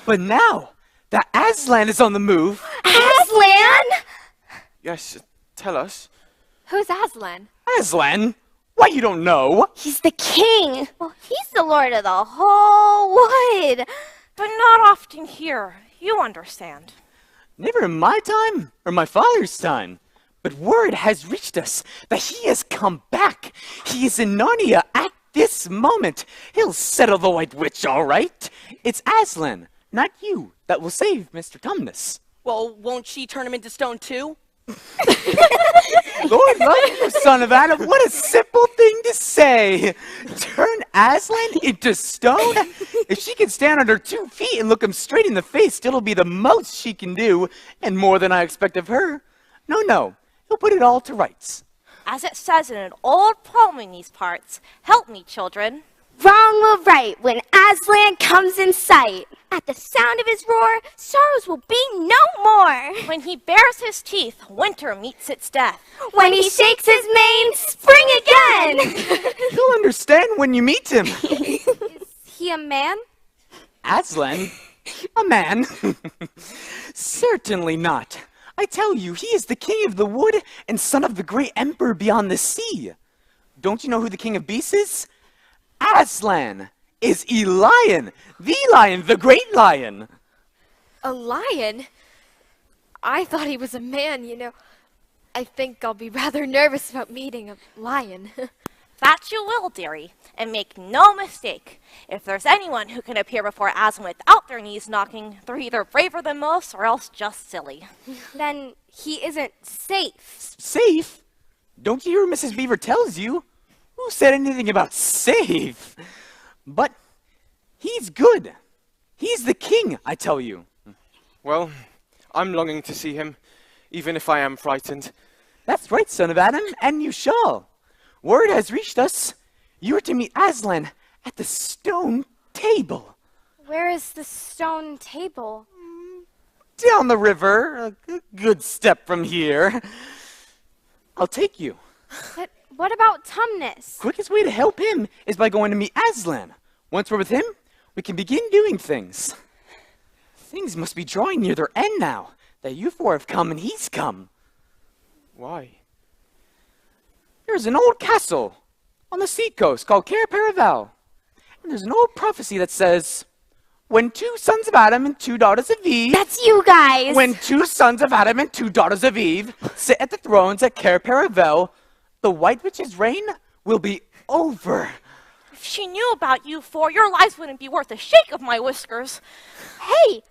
But now that Aslan is on the move... Aslan? Yes, tell us. Who's Aslan? Aslan? Why, you don't know? He's the king. Well, he's the lord of the whole wood. But not often here. You understand. Never in my time or my father's time. But word has reached us that he has come back. He is in Narnia at this moment. He'll settle the White Witch, all right. It's Aslan, not you, that will save Mr. Tumnus. Well, won't she turn him into stone too? Lord love you, son of Adam. What a simple thing to say. Turn Aslan into stone? If she can stand on her 2 feet and look him straight in the face, it'll be the most she can do, and more than I expect of her. No. He'll put it all to rights. As it says in an old poem in these parts, help me, children. Wrong will right when Aslan comes in sight. At the sound of his roar, sorrows will be no more. When he bares his teeth, winter meets its death. When he shakes his mane, spring again. You'll understand when you meet him. Is he a man? Aslan? A man? Certainly not. I tell you, he is the king of the wood and son of the great emperor beyond the sea. Don't you know who the king of beasts is? Aslan is Elion, the great lion. A lion? I thought he was a man, you know. I think I'll be rather nervous about meeting a lion. That you will, dearie. And make no mistake, if there's anyone who can appear before Aslan without their knees knocking, they're either braver than most or else just silly. Then he isn't safe. Safe? Don't you hear what Mrs. Beaver tells you? Who said anything about safe? But he's good. He's the king, I tell you. Well, I'm longing to see him, even if I am frightened. That's right, son of Adam, and you shall. Word has reached us. You are to meet Aslan at the stone table. Where is the stone table? Down the river, a good step from here. I'll take you. But what about Tumnus? Quickest way to help him is by going to meet Aslan. Once we're with him, we can begin doing things. Things must be drawing near their end now, that you four have come and he's come. Why? There's an old castle on the seacoast called Cair Paravel. And there's an old prophecy that says, when two sons of Adam and two daughters of Eve... That's you guys! When two sons of Adam and two daughters of Eve sit at the thrones at Cair Paravel, the White Witch's reign will be over. If she knew about you four, your lives wouldn't be worth a shake of my whiskers. Hey,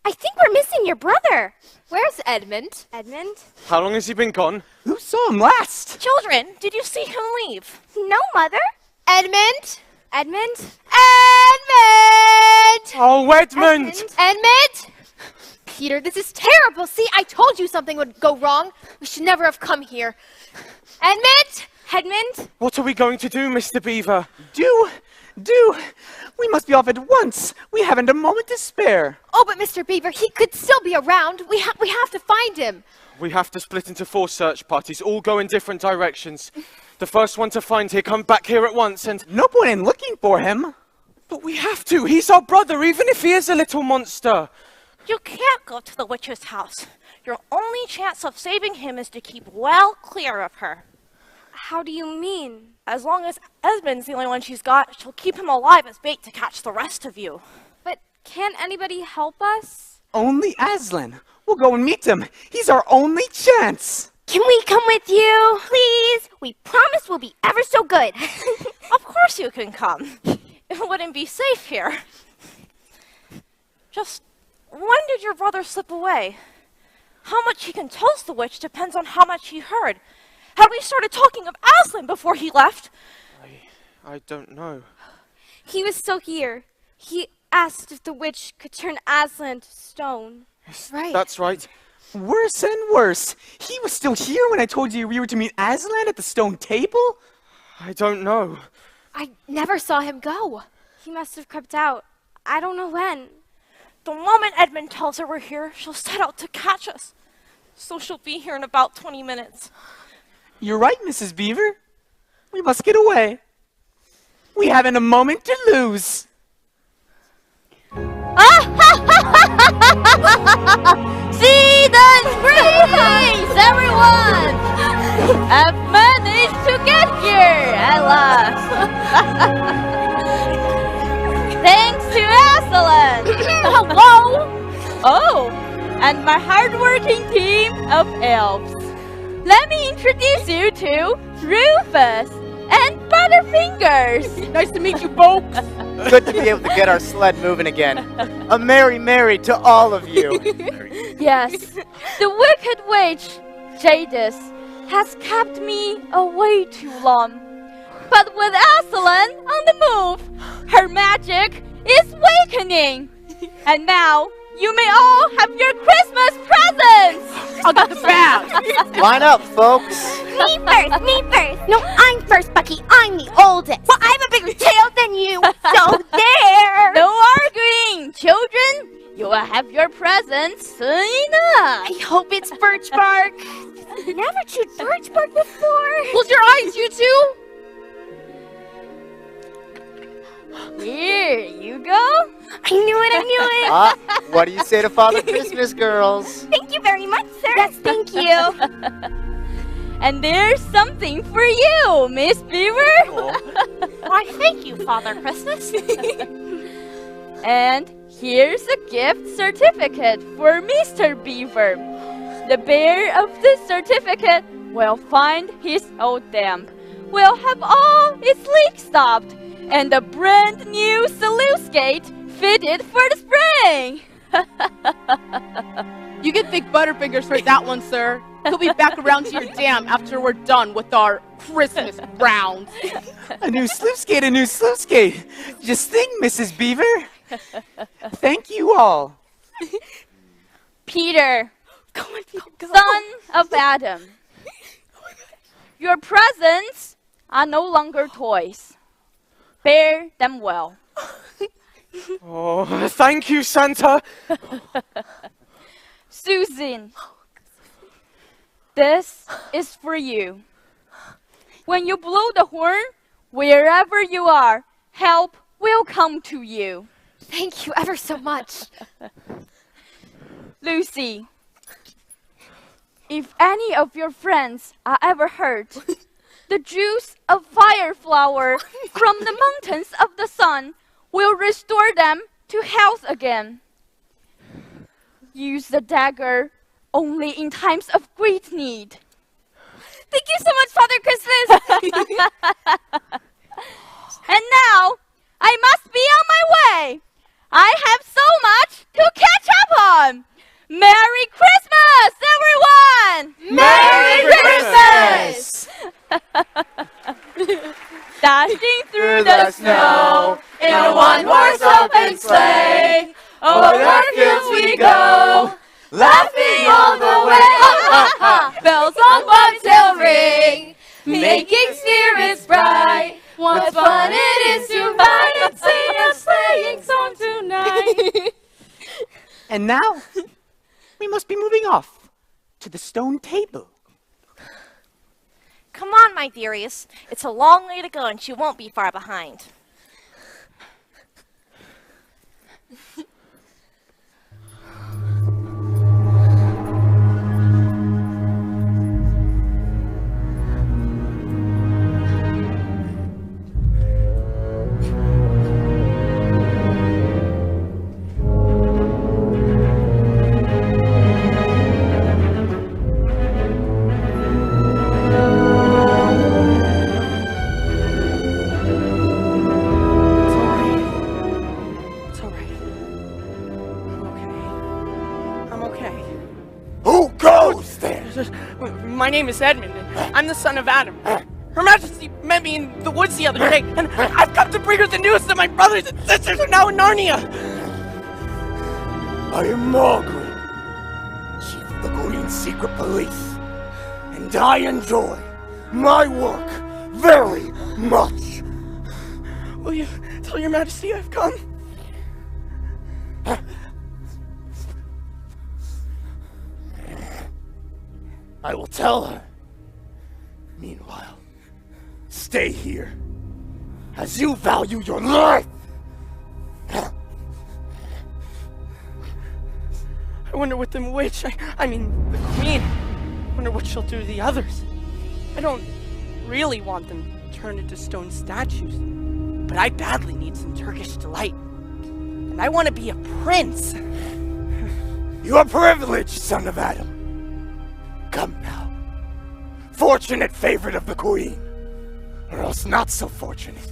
I think we're missing your brother. Where's Edmund? Edmund? How long has he been gone? Who saw him last? Children, did you see him leave? No, Mother. Edmund? Edmund? Edmund! Oh, Edmund! Edmund? Peter, this is terrible. See, I told you something would go wrong. We should never have come here. Edmund? Edmund? What are we going to do, Mr. Beaver? Do! We must be off at once. We haven't a moment to spare. Oh, but Mr. Beaver, he could still be around. We have to find him. We have to split into 4 search parties, all go in different directions. The first one to find here, come back here at once and... No point in looking for him. But we have to. He's our brother, even if he is a little monster. You can't go to the witch's house. Your only chance of saving him is to keep well clear of her. How do you mean? As long as Esmond's the only one she's got, she'll keep him alive as bait to catch the rest of you. But can't anybody help us? Only Aslan. We'll go and meet him. He's our only chance. Can we come with you? Please. We promise we'll be ever so good. Of course you can come. It wouldn't be safe here. Just, when did your brother slip away? How much he can toast the witch depends on how much he heard. Had we started talking of Aslan before he left? I don't know. He was still here. He asked if the witch could turn Aslan to stone. Right. That's right. Worse and worse. He was still here when I told you we were to meet Aslan at the stone table? I don't know. I never saw him go. He must have crept out. I don't know when. The moment Edmund tells her we're here, she'll set out to catch us. So she'll be here in about 20 minutes. You're right, Mrs. Beaver. We must get away. We haven't a moment to lose. Season's greetings, everyone! I've managed to get here at last. Thanks to Aslan. Hello. Oh, and my hardworking team of elves. Let me introduce you to Rufus and Butterfingers. Nice to meet you, folks. Good to be able to get our sled moving again. A merry to all of you. Yes, the wicked witch, Jadis, has kept me away too long. But with Aslan on the move, her magic is weakening. And now, you may all have your Christmas presents! I'll get the bag. Line up, folks. Me first. No, I'm first, Bucky. I'm the oldest. Well, I have a bigger tail than you, so there. No arguing, children! You will have your presents soon enough. I hope it's birch bark. Never chewed birch bark before. Close your eyes, you two. Here you go. I knew it. What do you say to Father Christmas, girls? Thank you very much, sir. Yes, thank you. And there's something for you, Miss Beaver. Why, thank you, Father Christmas. And here's a gift certificate for Mr. Beaver. The bearer of this certificate will find his old damp, will have all its leaks stopped, and a brand new sluice gate fitted for the spring. You can thank Butterfingers for that one, sir. He'll be back around to your dam after we're done with our Christmas rounds. A new sluice gate. Just think, Mrs. Beaver. Thank you all. Peter, son of Adam, your presents are no longer toys. Bear them well. Oh, thank you, Santa. Susan, this is for you. When you blow the horn, wherever you are, help will come to you. Thank you ever so much. Lucy, if any of your friends are ever hurt, the juice of fire flower from the mountains of the sun will restore them to health again. Use the dagger only in times of great need. Thank you so much, Father Christmas. And now, I must be on my way. I have so much to catch up on. Merry Christmas, everyone! Merry Christmas! Dashing through the snow in a one-horse open sleigh. Over the fields we go, laughing all the way. Bells on bobtail ring, making spirits bright. What fun it is to ride and sing a sleighing song tonight. And now, we must be moving off to the stone table. Come on, my dearies. It's a long way to go and you won't be far behind. My name is Edmund, and I'm the son of Adam. Her Majesty met me in the woods the other day, and I've come to bring her the news that my brothers and sisters are now in Narnia. I am Margaret, Chief of the Queen's Secret Police, and I enjoy my work very much. Will you tell Your Majesty I've come? I will tell her. Meanwhile, stay here, as you value your life. I wonder what the witch, I mean, the queen, I wonder what she'll do to the others. I don't really want them turned into stone statues, but I badly need some Turkish delight. And I want to be a prince. You are privileged, son of Adam. Come now, fortunate favorite of the Queen, or else not so fortunate.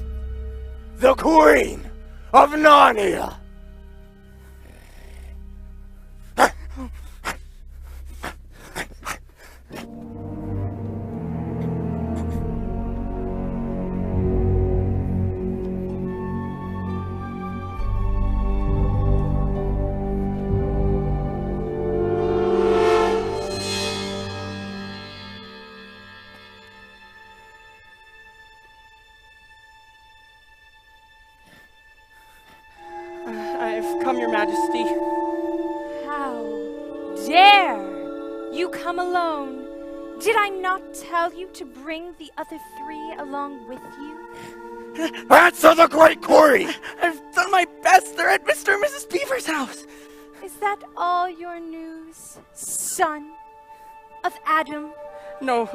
The Queen of Narnia! I've come, Your Majesty. How dare you come alone? Did I not tell you to bring the other three along with you? Answer the great query! I've done my best. They're at Mr. and Mrs. Beaver's house. Is that all your news, son of Adam? No,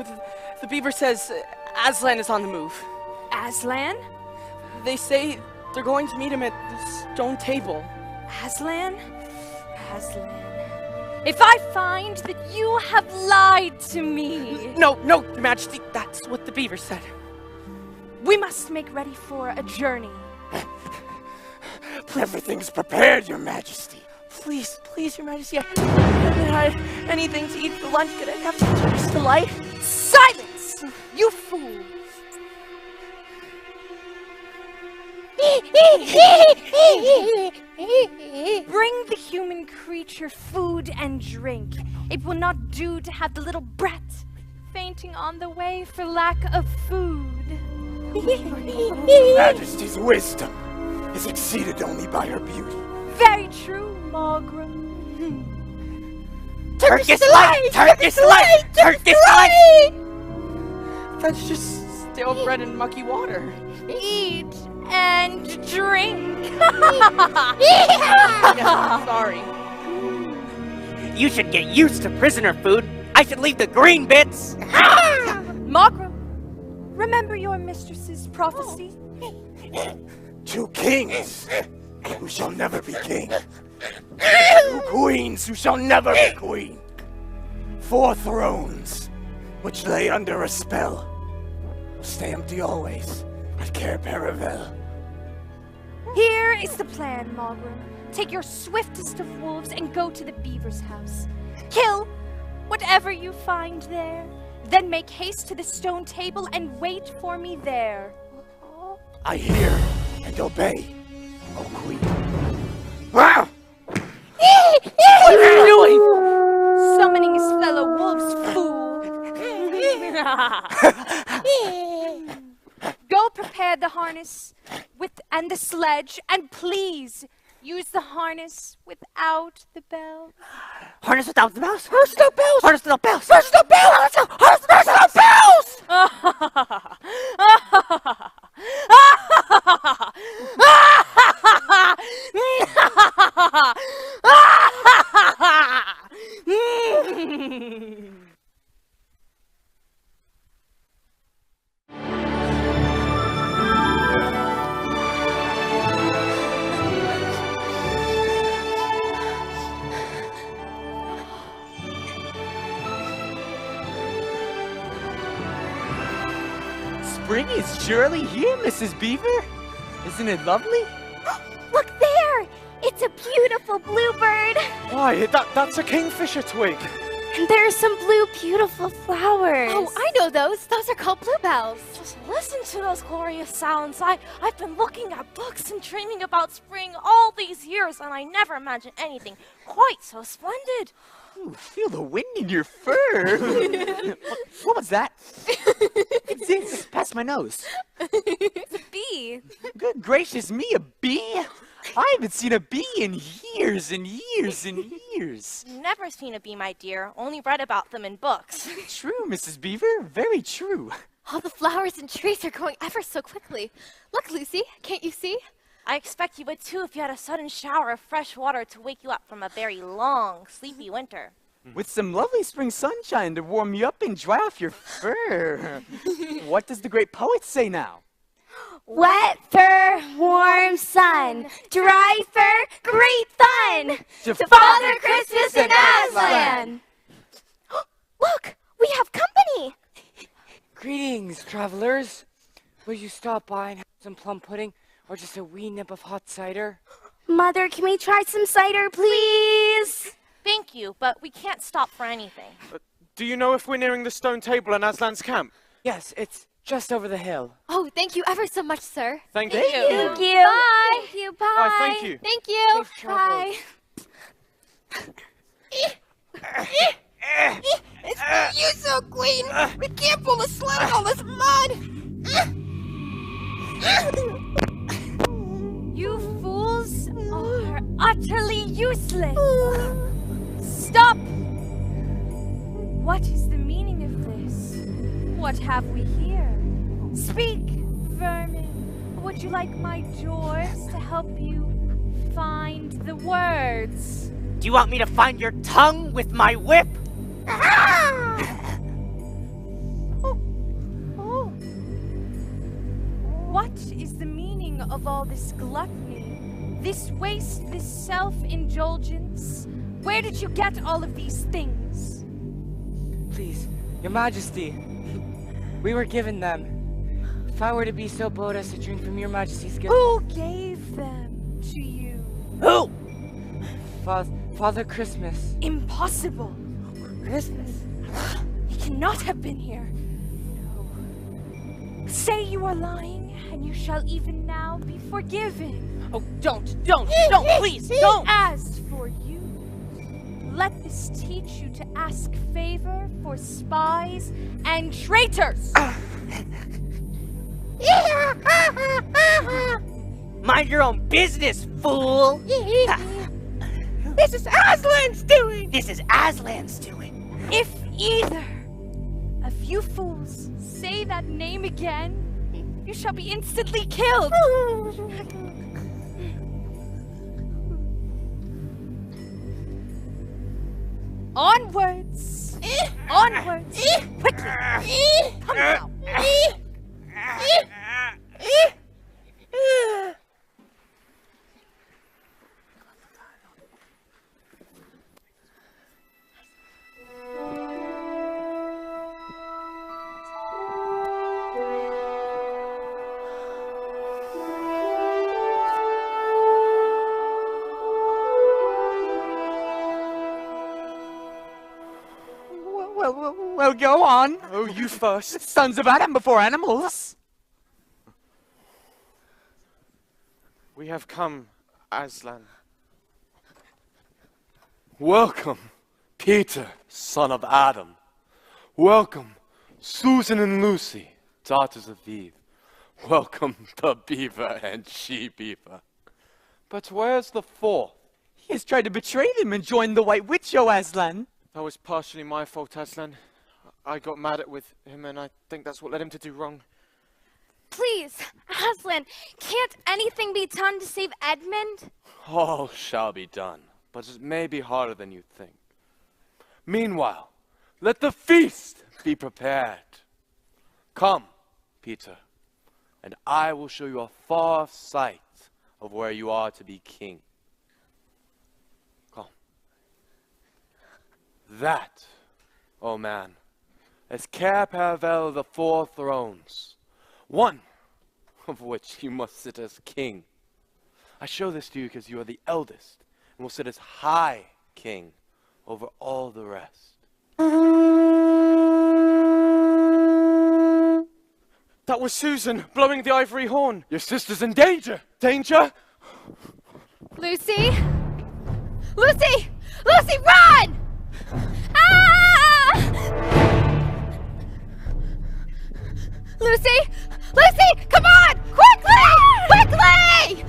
the Beaver says Aslan is on the move. Aslan? They say they're going to meet him at the stone table. Aslan? Aslan. If I find that you have lied to me... No, Your Majesty, that's what the Beaver said. We must make ready for a journey. Everything's prepared, Your Majesty. Please, Your Majesty, I haven't had anything to eat for lunch. Could I have some Turkish delight? Silence, you fool! Bring the human creature food and drink. It will not do to have the little brat fainting on the way for lack of food. Majesty's wisdom is exceeded only by her beauty. Very true, Margaret. Turkish delight! Turkish delight! Turkish delight! That's just stale bread and mucky water. Eat and drink. Sorry. You should get used to prisoner food. I should leave the green bits. Mogram, remember your mistress's prophecy? 2 kings who shall never be king. 2 queens who shall never be queen. 4 thrones which lay under a spell will stay empty always at Cair Paravel. Here is the plan, Mogram. Take your swiftest of wolves and go to the beaver's house. Kill whatever you find there. Then make haste to the stone table and wait for me there. I hear and obey, O queen. Ah! What are you doing? Summoning his fellow wolves, fool. Go prepare the harness and the sledge, and please use the harness without the bell. Harness without the bells? Harness without bells! Harness without bells! Harness without bells! Spring is surely here, Mrs. Beaver. Isn't it lovely? Look there! It's a beautiful bluebird! Why, that's a kingfisher twig. And there's some blue, beautiful flowers. Oh, I know those. Those are called bluebells. Just listen to those glorious sounds. I've been looking at books and dreaming about spring all these years, and I never imagined anything quite so splendid. Ooh, feel the wind in your fur. What was that? It's this, past my nose. It's a bee. Good gracious me, a bee? I haven't seen a bee in years and years and years. Never seen a bee, my dear. Only read about them in books. True, Mrs. Beaver. Very true. All the flowers and trees are growing ever so quickly. Look, Lucy, can't you see? I expect you would too if you had a sudden shower of fresh water to wake you up from a very long, sleepy winter. With some lovely spring sunshine to warm you up and dry off your fur. What does the great poet say now? Wet fur, warm sun. Dry fur, great fun. To Father Christmas in Aslan. Look, we have company. Greetings, travelers. Will you stop by and have some plum pudding or just a wee nip of hot cider? Mother, can we try some cider, please? Thank you, but we can't stop for anything. Do you know if we're nearing the stone table in Aslan's camp? Yes, it's just over the hill. Oh, thank you ever so much, sir. Thank you. Thank you. Bye. Thank you. Bye. Oh, thank you. Thank you. Safe travels. Bye. It's you so clean. We can't pull a sled in all this mud. You fools are utterly useless. Stop! What is the meaning of this? What have we here? Speak, vermin. Would you like my jaws to help you find the words? Do you want me to find your tongue with my whip? What is the meaning of all this gluttony? This waste, this self-indulgence? Where did you get all of these things? Please, your majesty, we were given them. If I were to be so bold as to drink from your majesty's gift... Who gave them to you? Who? Father Christmas. Impossible. Christmas? He cannot have been here. No. Say you are lying, and you shall even now be forgiven. Oh, don't, please, don't! As for you, let this teach you to ask favor for spies and traitors! Mind your own business, fool! This is Aslan's doing. This is Aslan's doing. If either of you fools say that name again, You shall be instantly killed! Onwards! Onwards! Quickly! Come now! Well, go on. Oh, you first. Sons of Adam before animals. We have come, Aslan. Welcome, Peter, son of Adam. Welcome, Susan and Lucy, daughters of Eve. Welcome, the beaver and she-beaver. But where's the fourth? He has tried to betray them and join the White Witch, O Aslan. That was partially my fault, Aslan. I got mad at with him, and I think that's what led him to do wrong. Please, Aslan, can't anything be done to save Edmund? All shall be done, but it may be harder than you think. Meanwhile, let the feast be prepared. Come, Peter, and I will show you a far sight of where you are to be king. Come. That, oh man, is Cair Paravel the 4 thrones, one of which you must sit as king. I show this to you because you are the eldest, and will sit as high king over all the rest. That was Susan, blowing the ivory horn. Your sister's in danger! Danger? Lucy? Lucy! Lucy, run! Ah! Lucy! Lucy, come on! Quickly! Quickly!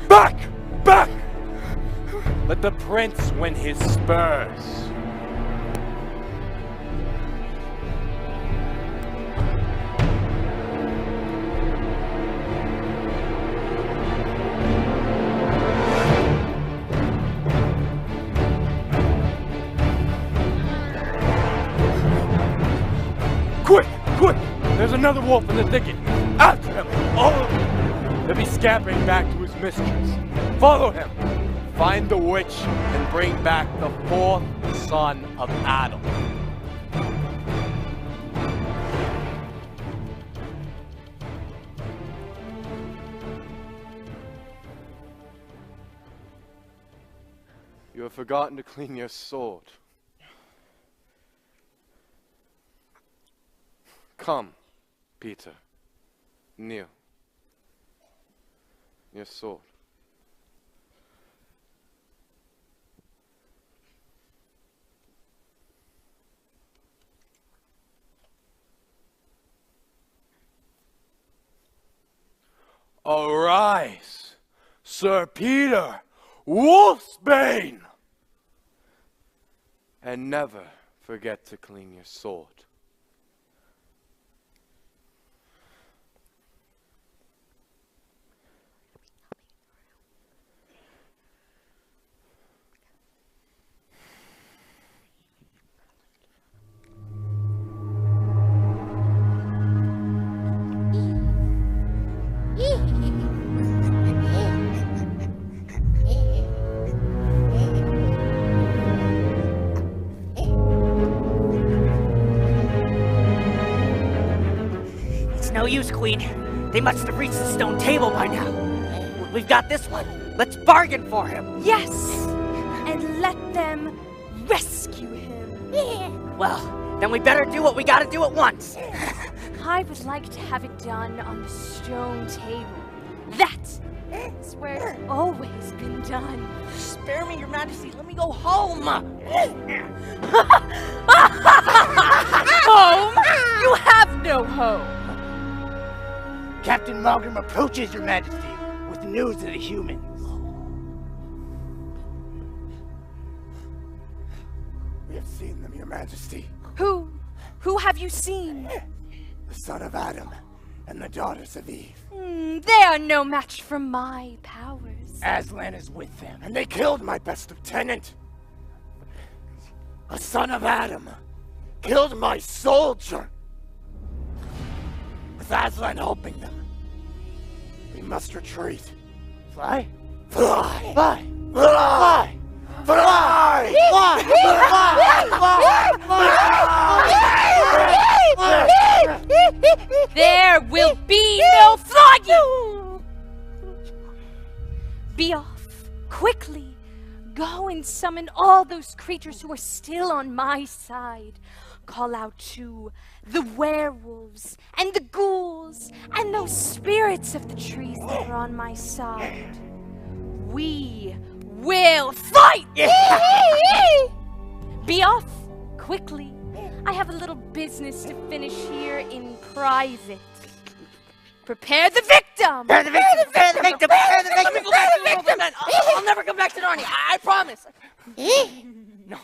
Back! Back! Let the prince win his spurs. Quick! Quick! There's another wolf in the thicket. After him! All of them! He'll be scampering back to his mistress. Follow him! Find the witch and bring back the 4th son of Adam. You have forgotten to clean your sword. Come, Peter. Kneel. Your sword. Arise, Sir Peter, Wolfsbane! And never forget to clean your sword. No use, Queen. They must have reached the stone table by now. We've got this one. Let's bargain for him. Yes! And let them rescue him. Well, then we better do what we gotta do at once. I would like to have it done on the stone table. That is where it's always been done. Spare me, Your Majesty. Let me go home. Home? You have no home. Captain Malgrim approaches Your Majesty with news of the humans. We have seen them, Your Majesty. Who have you seen? The son of Adam and the daughters of Eve. They are no match for my powers. Aslan is with them, and they killed my best lieutenant. A son of Adam killed my soldier. With Aslan helping them, we must retreat. Fly? Fly! Fly! Fly! Fly! There will be no flying! Be off, quickly. Go and summon all those creatures who are still on my side. Call out to the werewolves and the ghouls and those spirits of the trees that are on my side. We will fight! Be off, quickly. I have a little business to finish here in private. Prepare the victim! Prepare the victim! Prepare the victim! Prepare the victim! Prepare the victim! I'll never come back to Narnia. I promise. No. No.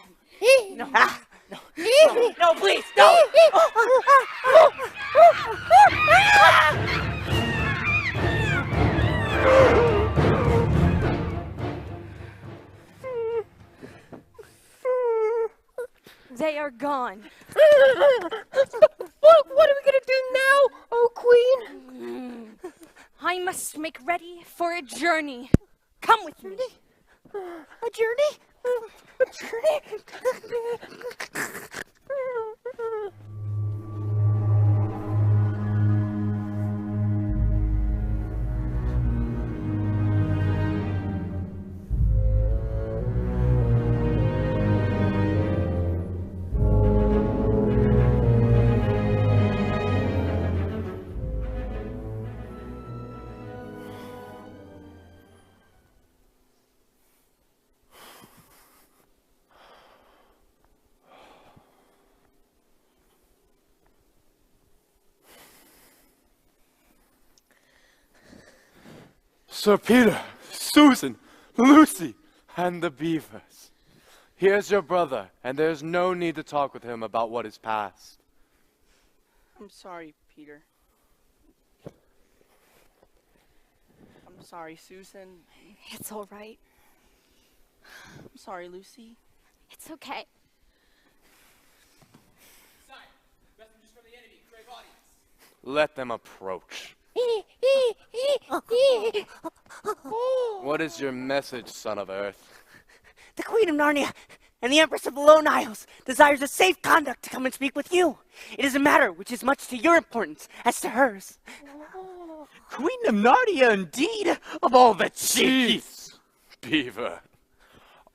No. No, please. No. They are gone. What are we gonna do now, oh Queen? I must make ready for a journey. Come with me. A journey? A journey? Sir Peter, Susan, Lucy, and the beavers. Here's your brother, and there's no need to talk with him about what is past. I'm sorry, Peter. I'm sorry, Susan. It's all right. I'm sorry, Lucy. It's okay. Let them approach. What is your message, son of Earth? The Queen of Narnia and the Empress of the Lone Isles desires a safe conduct to come and speak with you. It is a matter which is much to your importance as to hers. Queen of Narnia, indeed, of all the chiefs. Beaver.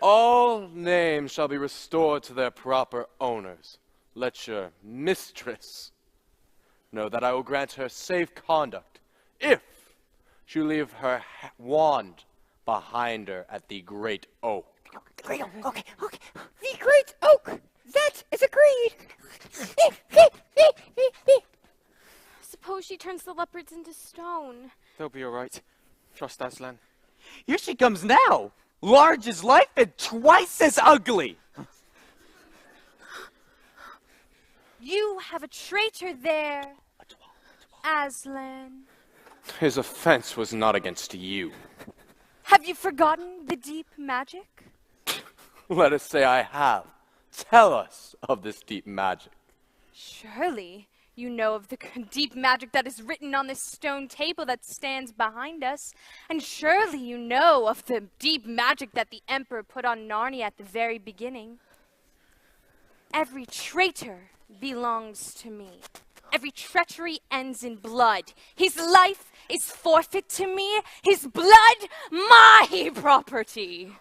All names shall be restored to their proper owners. Let your mistress know that I will grant her safe conduct if she leave her wand behind her at the Great Oak. Great Oak, okay. The Great Oak! That is agreed! Suppose she turns the leopards into stone. They'll be all right. Trust Aslan. Here she comes now, large as life and twice as ugly. You have a traitor there, Aslan. His offense was not against you. Have you forgotten the deep magic? Let us say I have. Tell us of this deep magic. Surely you know of the deep magic that is written on this stone table that stands behind us. And surely you know of the deep magic that the Emperor put on Narnia at the very beginning. Every traitor belongs to me. Every treachery ends in blood. His life is forfeit to me. His blood, my property.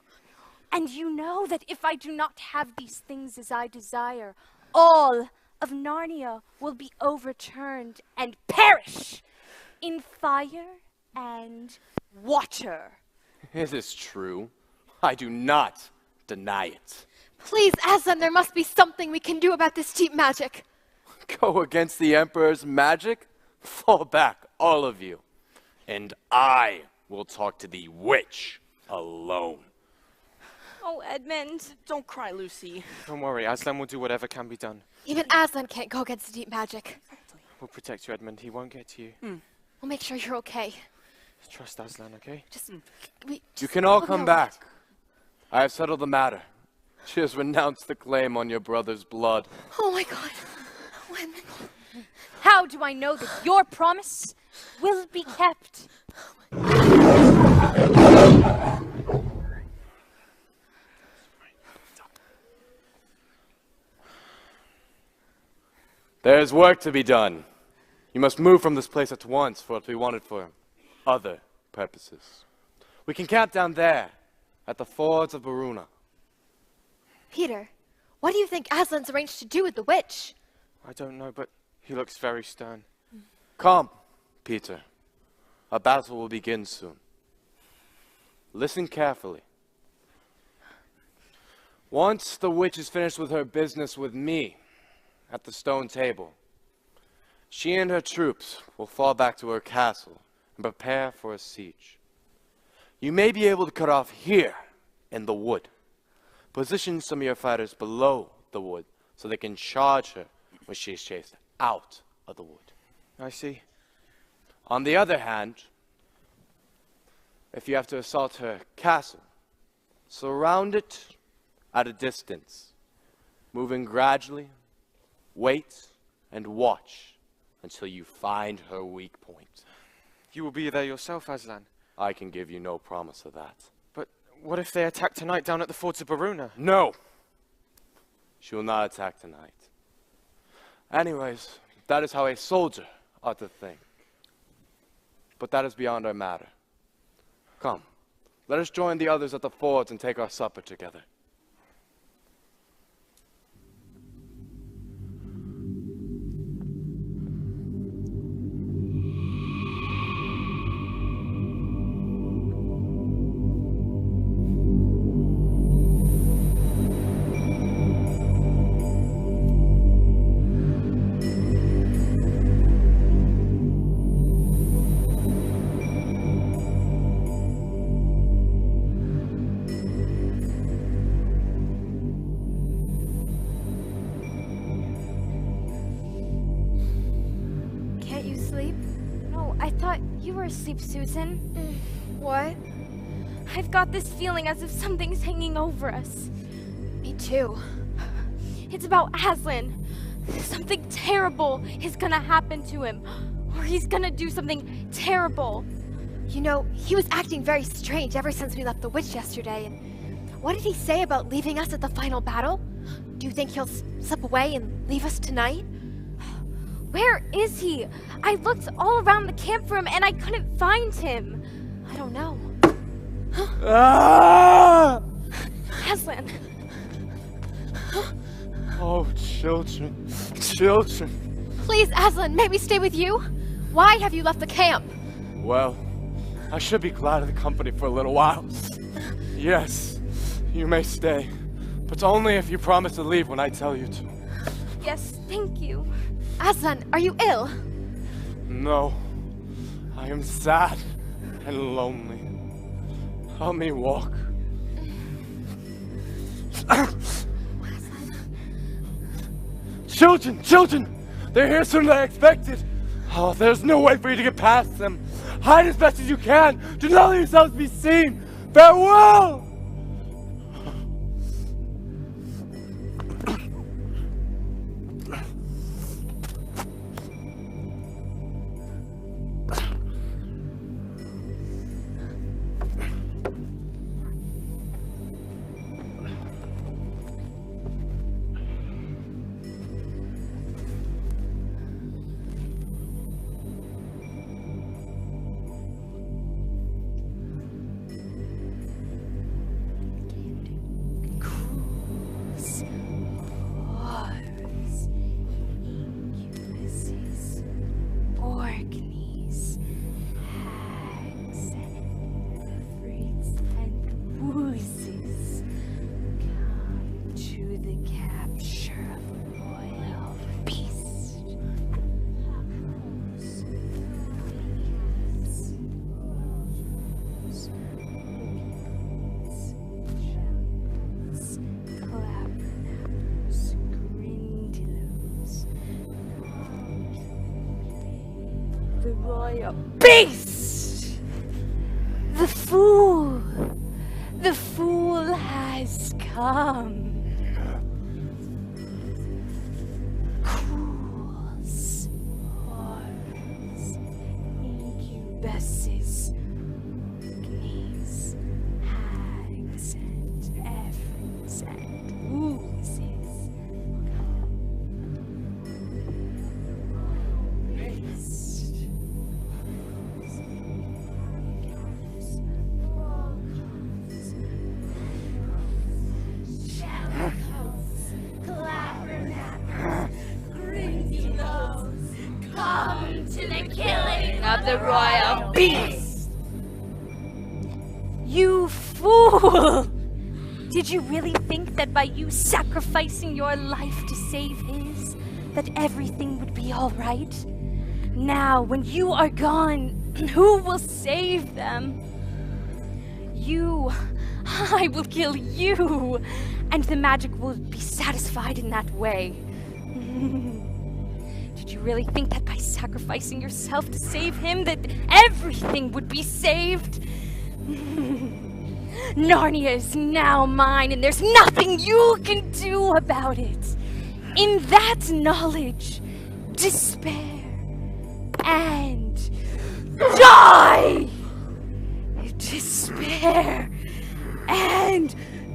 And you know that if I do not have these things as I desire, all of Narnia will be overturned and perish in fire and water. It is true. I do not deny it. Please, Aslan, there must be something we can do about this deep magic. Go against the Emperor's magic? Fall back, all of you. And I will talk to the witch alone. Oh, Edmund. Don't cry, Lucy. Don't worry, Aslan will do whatever can be done. Even Aslan can't go against the deep magic. We'll protect you, Edmund. He won't get to you. We'll make sure you're okay. Trust Aslan, okay? You can all come back. I have settled the matter. She has renounced the claim on your brother's blood. Oh my god. When? How do I know that your promise will be kept? There is work to be done. You must move from this place at once for what we wanted for other purposes. We can camp down there, at the fords of Baruna. Peter, what do you think Aslan's arranged to do with the witch? I don't know, but he looks very stern. Come, Peter. A battle will begin soon. Listen carefully. Once the witch is finished with her business with me at the stone table, she and her troops will fall back to her castle and prepare for a siege. You may be able to cut off here in the wood. Position some of your fighters below the wood so they can charge her when she is chased out of the wood. I see. On the other hand, if you have to assault her castle, surround it at a distance, moving gradually, wait and watch until you find her weak point. You will be there yourself, Aslan. I can give you no promise of that. But what if they attack tonight down at the forts of Baruna? No! She will not attack tonight. Anyways, that is how a soldier ought to think. But that is beyond our matter. Come, let us join the others at the fords and take our supper together. Asleep, Susan. What? I've got this feeling as if something's hanging over us. Me too. It's about Aslan. Something terrible is gonna happen to him. Or he's gonna do something terrible. You know, he was acting very strange ever since we left the witch yesterday. And what did he say about leaving us at the final battle? Do you think he'll slip away and leave us tonight? Where is he? I looked all around the camp for him and I couldn't find him. I don't know. Aslan. Oh, children. Children. Please, Aslan, may we stay with you? Why have you left the camp? Well, I should be glad of the company for a little while. Yes, you may stay. But only if you promise to leave when I tell you to. Yes, thank you. Aslan, are you ill? No, I am sad and lonely. Help me walk. Children, children! They're here sooner than I expected. Oh, there's no way for you to get past them. Hide as best as you can. Do not let yourselves be seen. Farewell! royal beast! The fool has come. Ghouls, horrors, incubuses, knees, hags, and efforts, and oozes. Beast. Come to the killing of the royal beast! You fool! Did you really think that by you sacrificing your life to save his, that everything would be all right? Now, when you are gone, who will save them? You. I will kill you, and the magic will be satisfied in that way. Did you really think that by sacrificing yourself to save him, that everything would be saved? Narnia is now mine, and there's nothing you can do about it. In that knowledge, despair and die! Despair and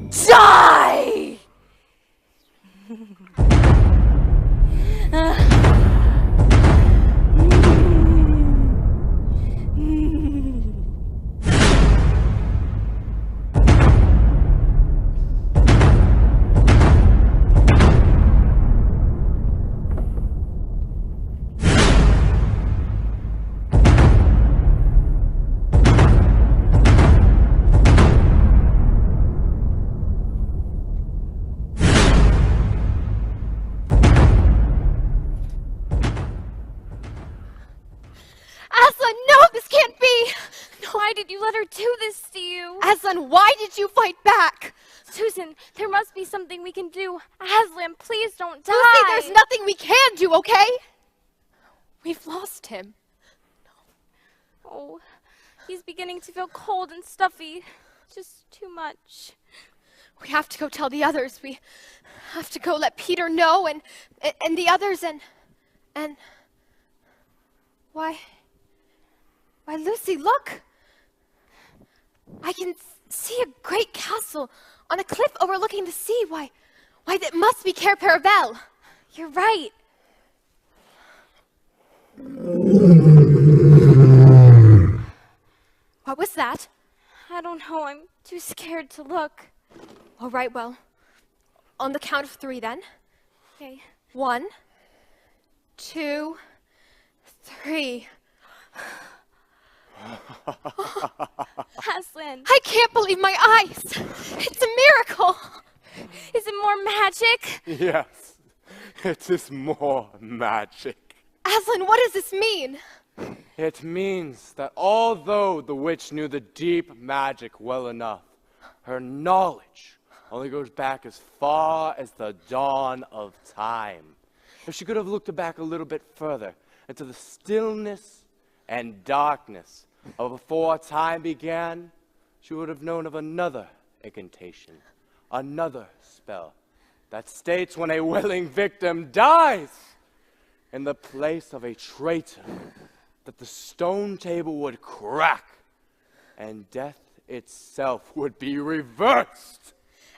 die! Aslan, no, this can't be! Why did you let her do this to you? Aslan, why did you fight back? Susan, there must be something we can do. Aslan, please don't die. Lucy, there's nothing we can do, okay? We've lost him. Oh, he's beginning to feel cold and stuffy. Just too much. We have to go tell the others. We have to go let Peter know and the others and why, Lucy, look! I can see a great castle on a cliff overlooking the sea. Why, that must be Cair Paravel. You're right. What was that? I don't know. I'm too scared to look. All right, well, on the count of 3 then. Okay. 1, 2, 3. Aslan. I can't believe my eyes. It's a miracle. Is it more magic? Yes, it is more magic. Aslan, what does this mean? It means that although the witch knew the deep magic well enough, her knowledge only goes back as far as the dawn of time. If she could have looked back a little bit further into the stillness and darkness of before time began, she would have known of another incantation, another spell that states when a willing victim dies in the place of a traitor, that the stone table would crack and death itself would be reversed.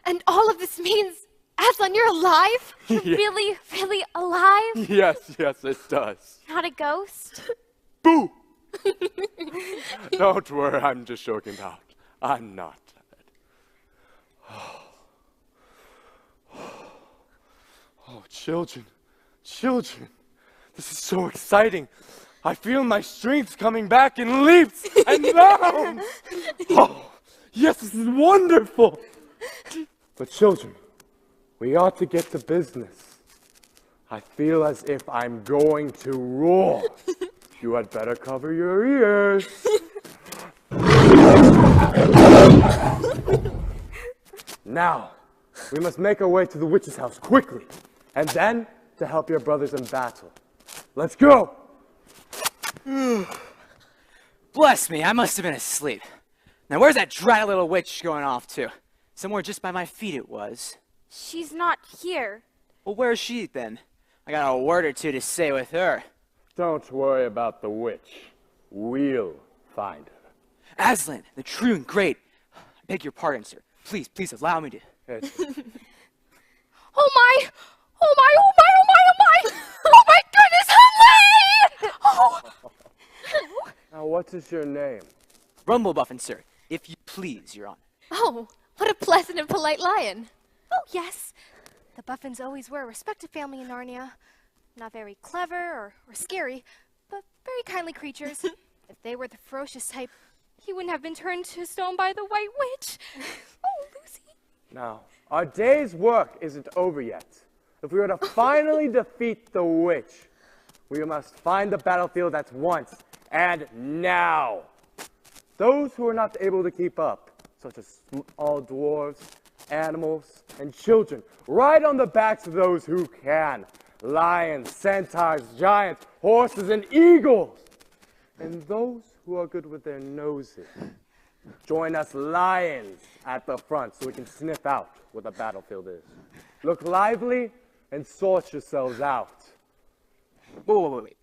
And all of this means, Aslan, you're alive? You're really, really alive? Yes, it does. Not a ghost? Boo! Don't worry, I'm just joking about. I'm not dead. Oh, children. This is so exciting. I feel my strength coming back in leaps and bounds. Oh, yes, this is wonderful. But children, we ought to get to business. I feel as if I'm going to roar. You had better cover your ears. Now, we must make our way to the witch's house quickly, and then to help your brothers in battle. Let's go! Bless me, I must have been asleep. Now where's that dry little witch going off to? Somewhere just by my feet it was. She's not here. Well, where's she then? I got a word or two to say with her. Don't worry about the witch. We'll find her. Aslan, the true and great. I beg your pardon, sir. Please, please allow me to. Yes. Oh my! Oh my! Oh my! Oh my! Oh my! Oh my goodness! Oh! Now, what is your name? Rumblebuffin, sir. If you please, Your Honor. Oh, what a pleasant and polite lion. Oh, yes. The Buffins always were a respected family in Narnia. Not very clever or scary, but very kindly creatures. If they were the ferocious type, he wouldn't have been turned to stone by the White Witch. Oh, Lucy. Now, our day's work isn't over yet. If we are to finally defeat the witch, we must find the battlefield at once and now. Those who are not able to keep up, such as all dwarves, animals, and children, ride on the backs of those who can. Lions, centaurs, giants, horses, and eagles. And those who are good with their noses, join us lions at the front so we can sniff out what the battlefield is. Look lively and sort yourselves out. Wait.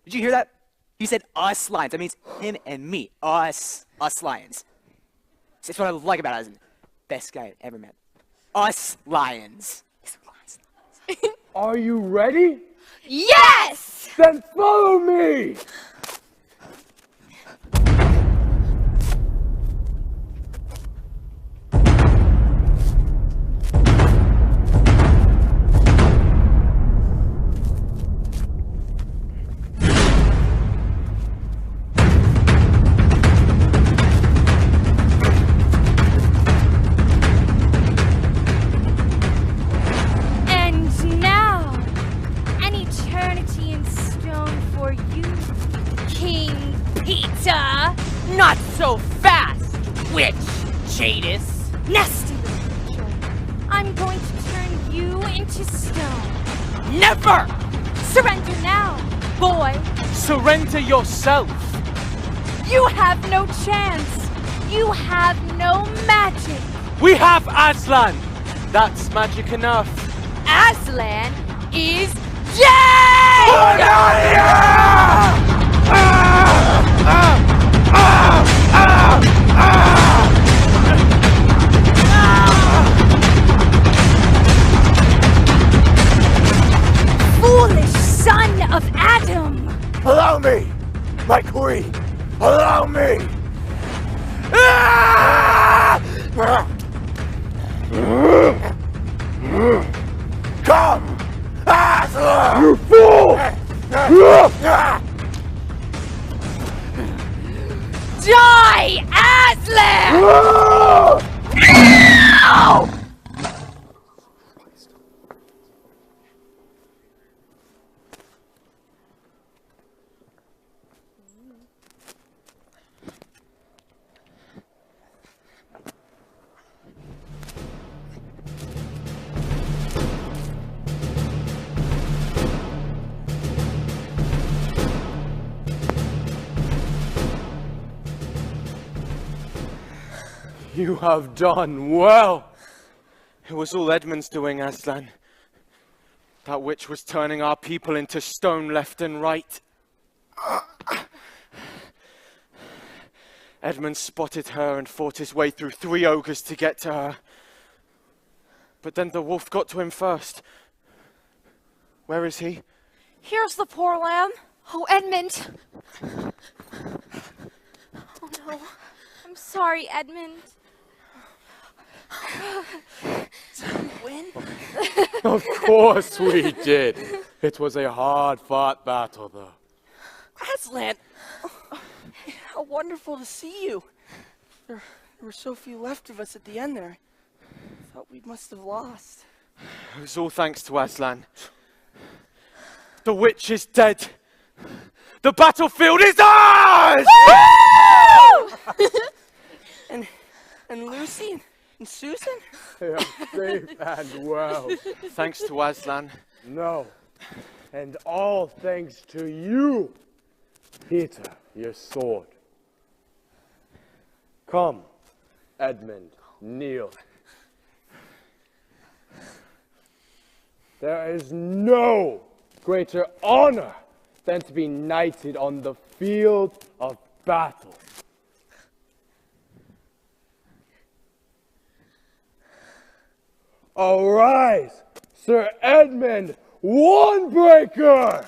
Did you hear that? He said us lions. That means him and me. Us lions. That's what I like about Aslan. Best guy I've ever met. Us lions. Are you ready? Yes! Then follow me! Not so fast, witch, Jadis. Nasty little creature. I'm going to turn you into stone. Never! Surrender now, boy. Surrender yourself. You have no chance. You have no magic. We have Aslan. That's magic enough. Aslan is dead! Get out of here! Foolish son of Adam! Allow me, my queen! Allow me! Come! Aslan! You fool! Die, Aslan! No! You have done well. It was all Edmund's doing, Aslan. That witch was turning our people into stone left and right. Edmund spotted her and fought his way through 3 ogres to get to her. But then the wolf got to him first. Where is he? Here's the poor lamb. Oh, Edmund. Oh no. I'm sorry, Edmund. Did we win? Of course we did. It was a hard-fought battle, though. Aslan, how wonderful to see you. There were so few left of us at the end there. I thought we must have lost. It was all thanks to Aslan. The witch is dead. The battlefield is ours! And Lucy and Susan? They are safe and well. Thanks to Aslan. No. And all thanks to you, Peter, your sword. Come, Edmund, kneel. There is no greater honor than to be knighted on the field of battle. Arise, Sir Edmund Warnbreaker!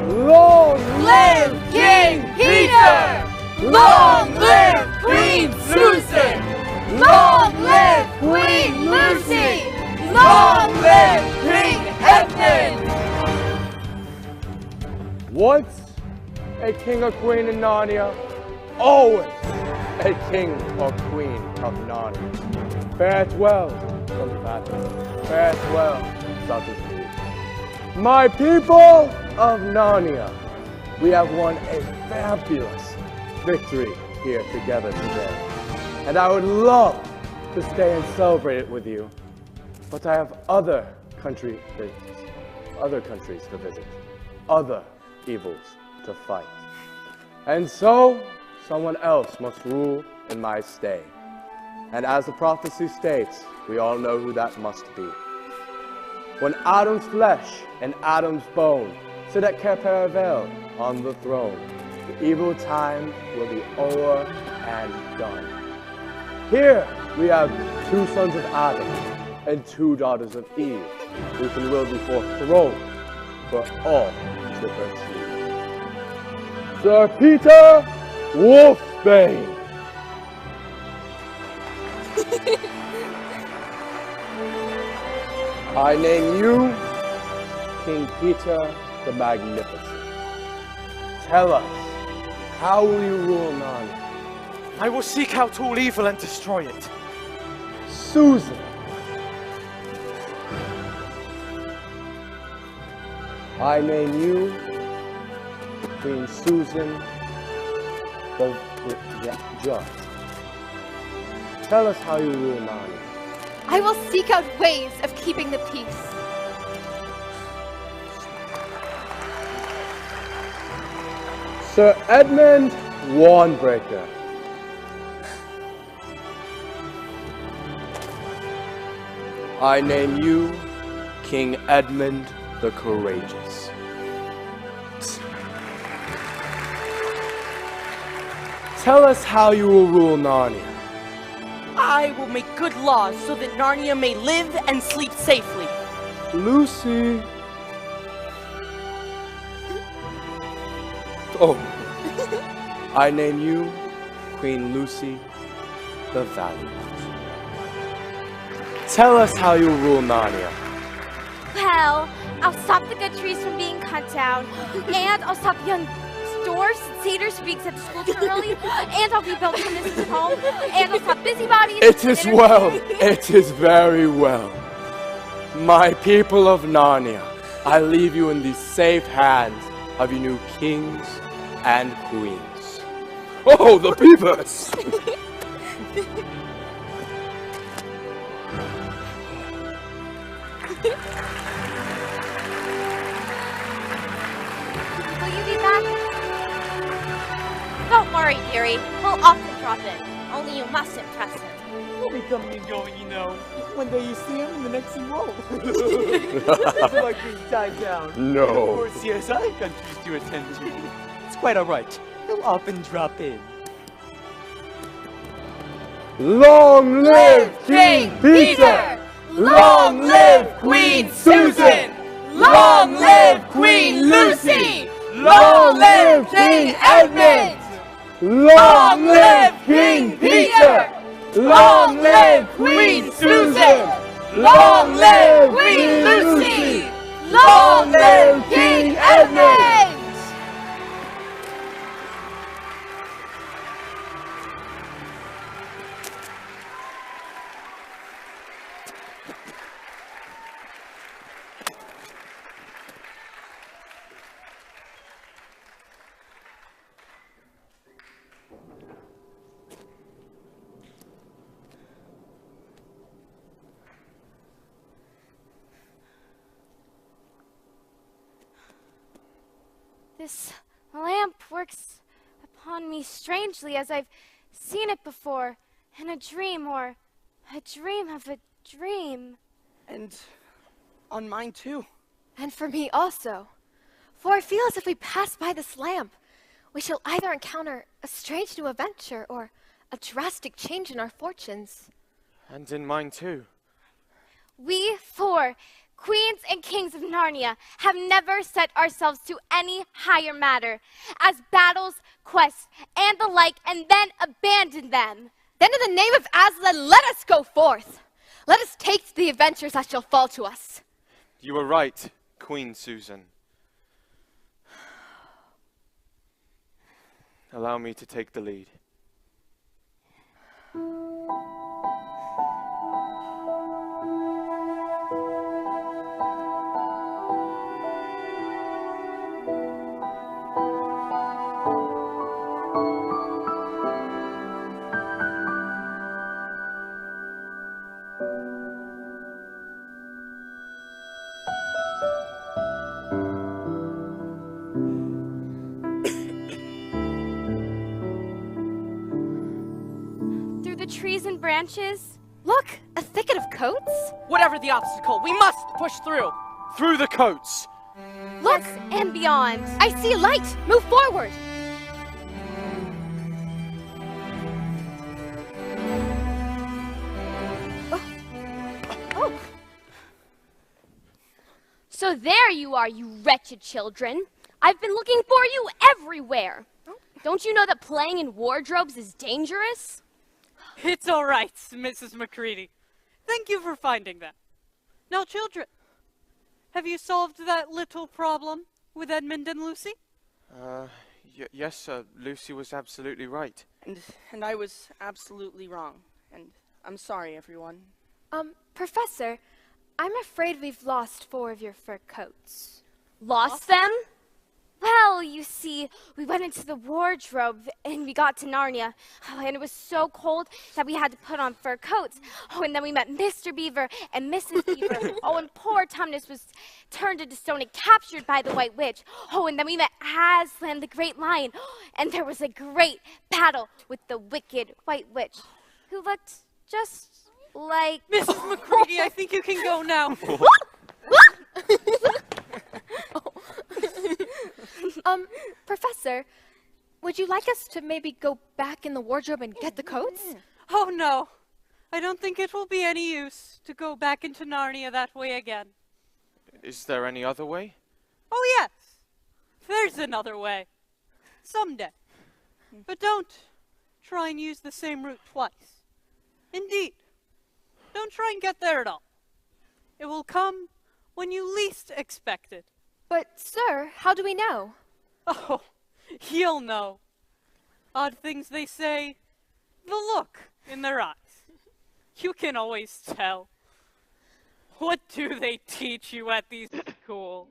Long live King Peter! Long live Queen Susan! Long live Queen Lucy! Long live King Edmund! Once a king or queen in Narnia, always a king or queen of Narnia. Fare it well, Son of Adam. Fare it well, Socrates. My people of Narnia, we have won a fabulous victory here together today. And I would love to stay and celebrate it with you, but I have other countries to visit, other evils to fight. And so, someone else must rule in my stay. And as the prophecy states, we all know who that must be. When Adam's flesh and Adam's bone sit at Cair Paravel on the throne, the evil time will be over and done. Here we have 2 sons of Adam and 2 daughters of Eve, who can will before throne for all to perceive. Sir Peter Wolfsbane. I name you King Peter the Magnificent. Tell us, how will you rule Narnia? I will seek out all evil and destroy it. Susan. I name you Queen Susan the Just. Tell us how you rule Narnia. I will seek out ways of keeping the peace. Sir Edmund Warnbreaker. I name you King Edmund the Courageous. Tell us how you will rule Narnia. I will make good laws so that Narnia may live and sleep safely. Lucy. Oh. I name you Queen Lucy the Valiant. Tell us how you rule Narnia. Well, I'll stop the good trees from being cut down, and I'll stop young dwarfs and satyrs from being sent to school too early, and I'll rebuild Princess's home, and I'll stop busybodies. It is well. It is very well. My people of Narnia, I leave you in the safe hands of your new kings and queens. Oh, the beavers! Will you be back? Don't worry, dearie. We'll often drop in. Only you mustn't press him. We'll be coming and going, you know. One day you see him, and the next you won't. It's like being tied down. No. And of course, he has other countries to attend to. It's quite all right. He'll often drop in. Long live King Peter! Long live Queen Susan! Long live Queen Lucy! Long live King Edmund! Long live King Peter! Long live Queen Susan! Long live Queen Lucy! Long live King Edmund! This lamp works upon me strangely as I've seen it before in a dream or a dream of a dream. And on mine too. And for me also. For I feel as if we pass by this lamp, we shall either encounter a strange new adventure or a drastic change in our fortunes. And in mine too. We four, queens and kings of Narnia, have never set ourselves to any higher matter, as battles, quests, and the like, and then abandon them. Then in the name of Aslan, let us go forth. Let us take the adventures that shall fall to us. You were right, Queen Susan. Allow me to take the lead. Trees and branches. Look, a thicket of coats. Whatever the obstacle, we must push through. Through the coats. Look and beyond. I see a light. Move forward. Oh. So there you are, you wretched children. I've been looking for you everywhere. Don't you know that playing in wardrobes is dangerous? It's all right, Mrs. McCready. Thank you for finding that. Now, children, have you solved that little problem with Edmund and Lucy? Yes, Lucy was absolutely right. And I was absolutely wrong. And I'm sorry, everyone. Professor, I'm afraid we've lost 4 of your fur coats. Lost them? Well, you see, we went into the wardrobe and we got to Narnia. Oh, and it was so cold that we had to put on fur coats. Oh, and then we met Mr. Beaver and Mrs. Beaver. Oh, and poor Tumnus was turned into stone and captured by the White Witch. Oh, and then we met Aslan, the Great Lion. And there was a great battle with the wicked White Witch, who looked just like... Mrs. McCready, I think you can go now. Professor, would you like us to maybe go back in the wardrobe and get the coats? Oh, no. I don't think it will be any use to go back into Narnia that way again. Is there any other way? Oh, yes. There's another way. Someday. But don't try and use the same route twice. Indeed. Don't try and get there at all. It will come when you least expect it. But, sir, how do we know? Oh, you'll know. Odd things they say, the look in their eyes. You can always tell. What do they teach you at these schools?